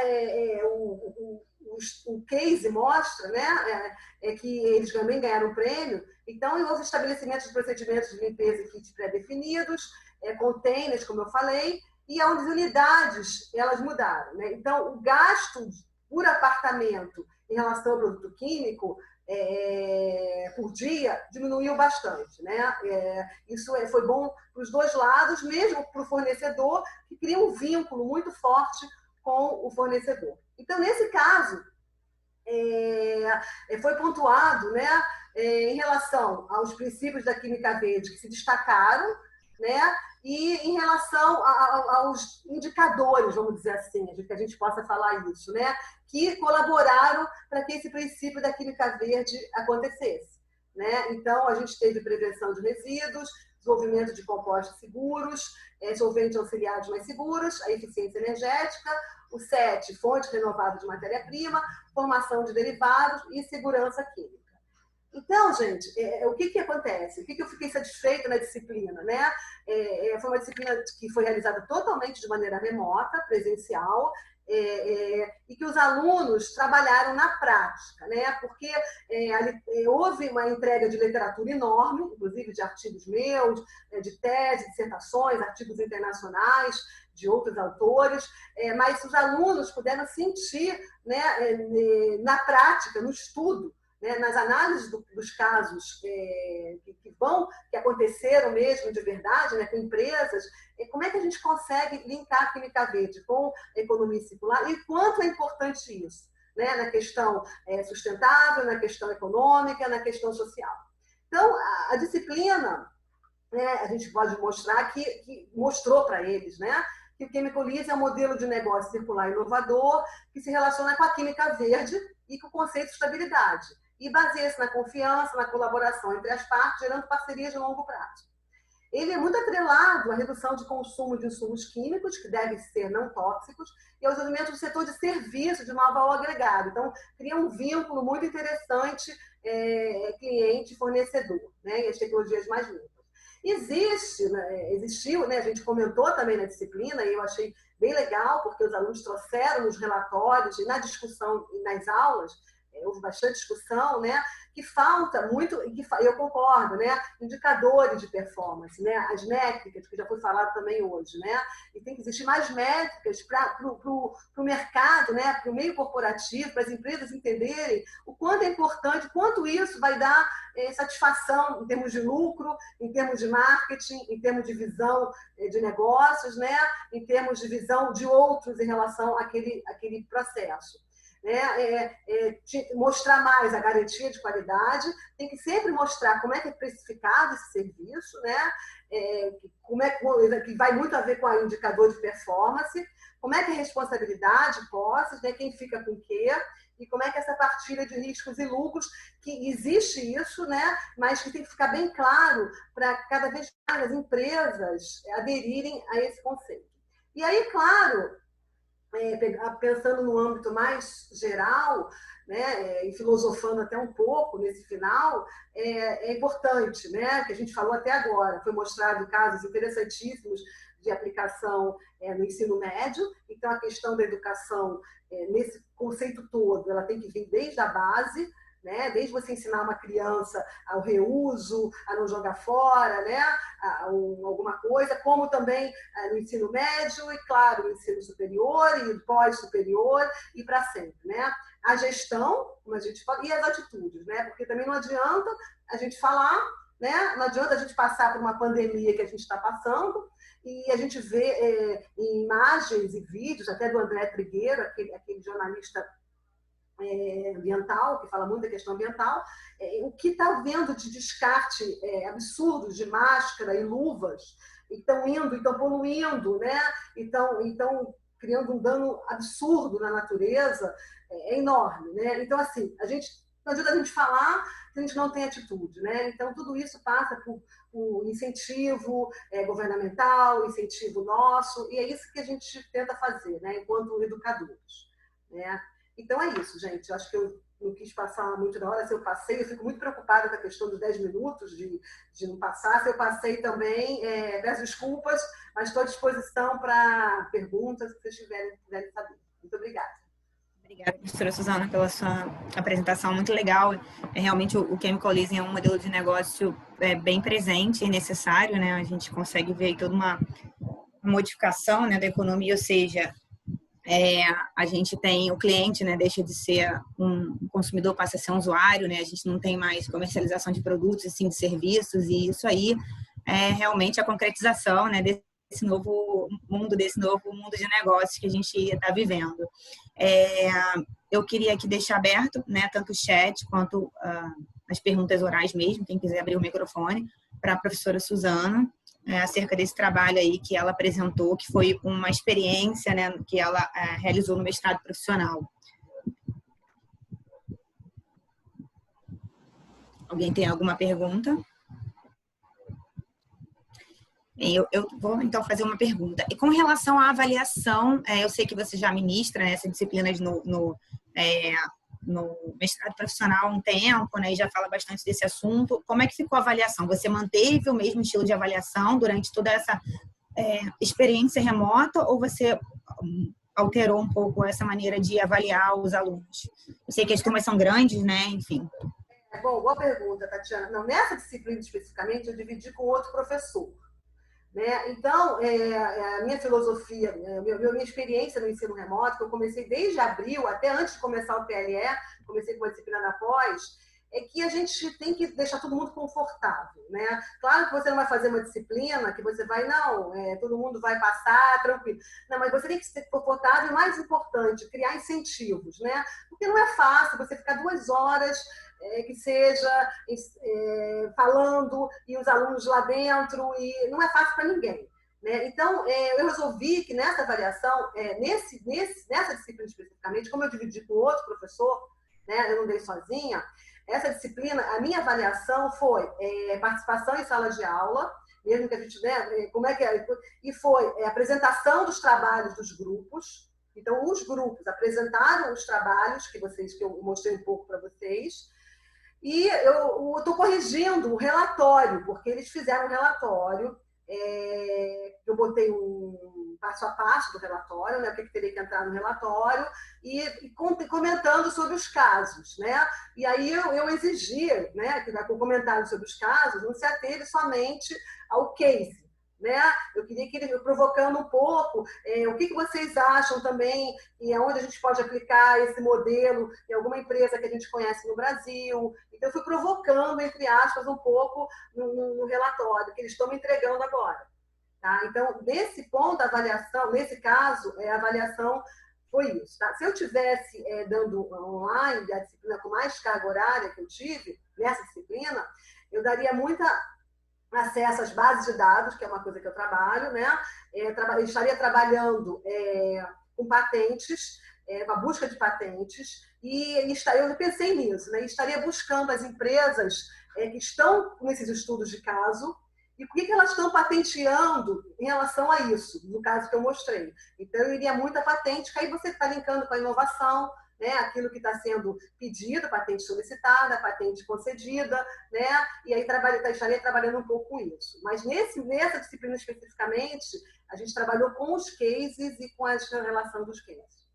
o case mostra, né, que eles também ganharam um prêmio. Então, houve estabelecimento de procedimentos de limpeza e kits pré-definidos, contêineres, como eu falei, e as unidades, elas mudaram, né? Então, o gasto por apartamento em relação ao produto químico por dia diminuiu bastante, né? Isso foi bom para os dois lados, mesmo para o fornecedor, que cria um vínculo muito forte com o fornecedor. Então, nesse caso, foi pontuado, né, em relação aos princípios da química verde que se destacaram, né? E em relação aos indicadores, vamos dizer assim, que a gente possa falar isso, né? Que colaboraram para que esse princípio da química verde acontecesse, né? Então, a gente teve prevenção de resíduos, desenvolvimento de compostos seguros, solventes auxiliares mais seguros, a eficiência energética, o 7, fonte renovável de matéria-prima, formação de derivados e segurança química. Então, gente, o que acontece? O que eu fiquei satisfeita na disciplina, né? Foi uma disciplina que foi realizada totalmente de maneira remota, presencial, e que os alunos trabalharam na prática, né? Porque houve uma entrega de literatura enorme, inclusive de artigos meus, de tese, dissertações, artigos internacionais, de outros autores, mas os alunos puderam sentir, né, na prática, no estudo, né, nas análises dos casos que aconteceram mesmo de verdade, né, com empresas, como é que a gente consegue linkar a química verde com a economia circular e quanto é importante isso, né, na questão sustentável, na questão econômica, na questão social. Então, a disciplina, né, a gente pode mostrar que mostrou para eles, né, que o Chemical Leasing é um modelo de negócio circular inovador que se relaciona com a química verde e com o conceito de estabilidade. E baseia-se na confiança, na colaboração entre as partes, gerando parcerias de longo prazo. Ele é muito atrelado à redução de consumo de insumos químicos, que devem ser não tóxicos, e ao desenvolvimento do setor de serviço de maior valor agregado. Então, cria um vínculo muito interessante cliente-fornecedor, né, e as tecnologias mais limpas. Existiu, né, a gente comentou também na disciplina, e eu achei bem legal, porque os alunos trouxeram nos relatórios e na discussão e nas aulas, houve bastante discussão, né, que falta muito, e eu concordo, né, indicadores de performance, né, as métricas, que já foi falado também hoje, né, e tem que existir mais métricas para o mercado, né, para o meio corporativo, para as empresas entenderem o quanto é importante, quanto isso vai dar satisfação em termos de lucro, em termos de marketing, em termos de visão de negócios, né, em termos de visão de outros em relação àquele processo. Né, mostrar mais a garantia de qualidade, tem que sempre mostrar como é que é precificado esse serviço, né, que vai muito a ver com o indicador de performance, como é que é responsabilidade, posses, né, quem fica com o quê, e como é que é essa partilha de riscos e lucros, que existe isso, né, mas que tem que ficar bem claro para cada vez mais as empresas aderirem a esse conceito. E aí, claro, pensando no âmbito mais geral, né, e filosofando até um pouco nesse final, é importante, né, que a gente falou até agora, foi mostrado casos interessantíssimos de aplicação no ensino médio, então a questão da educação, nesse conceito todo, ela tem que vir desde a base, né? Desde você ensinar uma criança ao reuso, a não jogar fora, né? Alguma coisa, como também no ensino médio e, claro, no ensino superior e pós-superior e para sempre, né? A gestão, como a gente fala, e as atitudes, né? Porque também não adianta a gente falar, né? Não adianta a gente passar por uma pandemia que a gente está passando e a gente vê em imagens e vídeos, até do André Trigueiro, aquele jornalista ambiental, que fala muito da questão ambiental, o que está havendo de descarte absurdos de máscara e luvas, estão poluindo, né? Então criando um dano absurdo na natureza, é enorme, né? Então, assim, não adianta a gente falar se a gente não tem atitude, né? Então, tudo isso passa por incentivo governamental, incentivo nosso, e é isso que a gente tenta fazer, né? Enquanto educadores, né? Então, é isso, gente. Eu acho que eu não quis passar muito da hora. Se eu passei, eu fico muito preocupada com a questão dos 10 minutos, de não passar. Se eu passei também, peço desculpas, mas estou à disposição para perguntas que vocês quiserem saber. Muito obrigada. Obrigada, professora Suzana, pela sua apresentação, muito legal. Realmente, o Chemical Leasing é um modelo de negócio bem presente e necessário, né? A gente consegue ver aí toda uma modificação, né, da economia, ou seja, a gente tem o cliente, né, deixa de ser um consumidor, passa a ser um usuário, né, a gente não tem mais comercialização de produtos, assim, de serviços, e isso aí é realmente a concretização, né, desse novo mundo de negócios que a gente está vivendo. Eu queria aqui deixar aberto, né, tanto o chat quanto as perguntas orais mesmo, quem quiser abrir o microfone, para a professora Suzana, acerca desse trabalho aí que ela apresentou, que foi uma experiência, né, que ela realizou no mestrado profissional. Alguém tem alguma pergunta? Eu vou, então, fazer uma pergunta. E com relação à avaliação, eu sei que você já ministra, né, essa disciplina no mestrado profissional há um tempo, né, e já fala bastante desse assunto. Como é que ficou a avaliação? Você manteve o mesmo estilo de avaliação durante toda essa experiência remota ou você alterou um pouco essa maneira de avaliar os alunos? Eu sei que as turmas são grandes, né, enfim. Bom, boa pergunta, Tatiana. Não, nessa disciplina especificamente, eu dividi com outro professor. Né? Então, a minha filosofia, minha experiência no ensino remoto, que eu comecei desde abril, até antes de começar o PLE, comecei com a disciplina da pós, é que a gente tem que deixar todo mundo confortável. Né? Claro que você não vai fazer uma disciplina que você vai, todo mundo vai passar tranquilo. Não, mas você tem que ser confortável e, mais importante, criar incentivos. Né? Porque não é fácil você ficar 2 horas que seja falando e os alunos lá dentro, e não é fácil para ninguém. Né? Então, eu resolvi que nessa avaliação, nessa disciplina especificamente, como eu dividi com outro professor, né, eu não dei sozinha, essa disciplina, a minha avaliação foi participação em sala de aula, mesmo que a gente, e foi apresentação dos trabalhos dos grupos. Então, os grupos apresentaram os trabalhos que eu mostrei um pouco para vocês. E eu estou corrigindo o relatório, porque eles fizeram um relatório, eu botei um passo a passo do relatório, né, o que teria que entrar no relatório, e comentando sobre os casos. Né? E aí eu exigi, né, que com o comentário sobre os casos não se ateve somente ao case. Né? Eu queria que ele, provocando um pouco, o que vocês acham também, e aonde a gente pode aplicar esse modelo em alguma empresa que a gente conhece no Brasil. Então, eu fui provocando, entre aspas, um pouco no relatório que eles estão me entregando agora. Tá? Então, nesse ponto, a avaliação, nesse caso, a avaliação foi isso. Tá? Se eu tivesse dando online a disciplina com mais carga horária que eu tive, nessa disciplina, eu daria muita acesso às bases de dados, que é uma coisa que eu trabalho, né? Eu estaria trabalhando com patentes, com a busca de patentes, e eu pensei nisso, né? Estaria buscando as empresas que estão nesses estudos de caso e o que elas estão patenteando em relação a isso, no caso que eu mostrei. Então, eu iria muito a patente, que aí você está linkando com a inovação, né, aquilo que está sendo pedido, patente solicitada, patente concedida, né, e aí estaria trabalhando um pouco com isso. Mas nessa disciplina especificamente, a gente trabalhou com os cases e com a relação dos cases.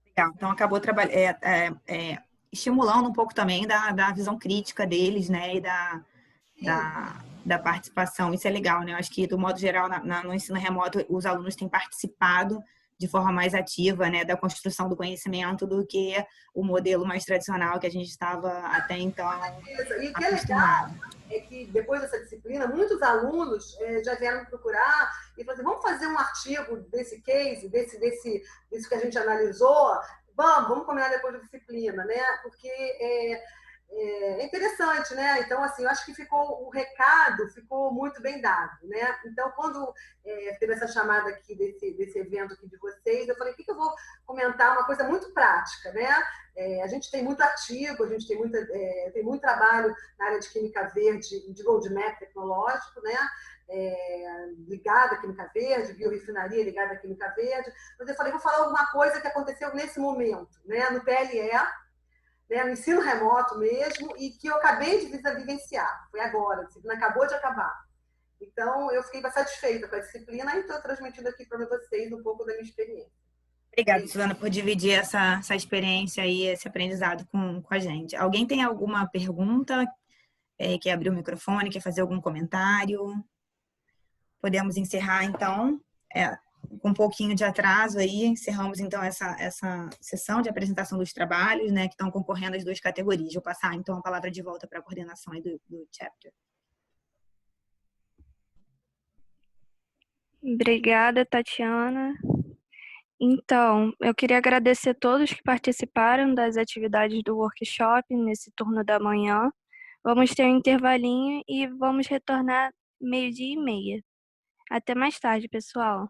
Legal, então acabou estimulando um pouco também da visão crítica deles, né, e da participação. Isso é legal, né? Eu acho que, do modo geral, no ensino remoto, os alunos têm participado de forma mais ativa, né, da construção do conhecimento do que o modelo mais tradicional que a gente estava até então acostumado. E o que é legal é que, depois dessa disciplina, muitos alunos já vieram me procurar e falaram assim, vamos fazer um artigo desse case, disso que a gente analisou? Vamos combinar depois da disciplina, né? Porque é interessante, né? Então, assim, eu acho que o recado ficou muito bem dado, né? Então, quando teve essa chamada aqui desse evento aqui de vocês, eu falei, o que eu vou comentar? Uma coisa muito prática, né? A gente tem muito artigo, a gente tem muito trabalho na área de química verde, de roadmap tecnológico, né? Ligada à química verde, biorefinaria ligada à química verde. Mas eu falei, vou falar alguma coisa que aconteceu nesse momento, né? No PLE, no ensino remoto mesmo, e que eu acabei de vivenciar. Foi agora, a disciplina acabou de acabar. Então, eu fiquei satisfeita com a disciplina e estou transmitindo aqui para vocês um pouco da minha experiência. Obrigada, Suzana, por dividir essa experiência e esse aprendizado com a gente. Alguém tem alguma pergunta? Quer abrir o microfone? Quer fazer algum comentário? Podemos encerrar, então. Com um pouquinho de atraso aí, encerramos então essa sessão de apresentação dos trabalhos, né, que estão concorrendo às 2 categorias. Vou passar então a palavra de volta para a coordenação aí do chapter. Obrigada, Tatiana. Então, eu queria agradecer a todos que participaram das atividades do workshop nesse turno da manhã. Vamos ter um intervalinho e vamos retornar 12:30. Até mais tarde, pessoal.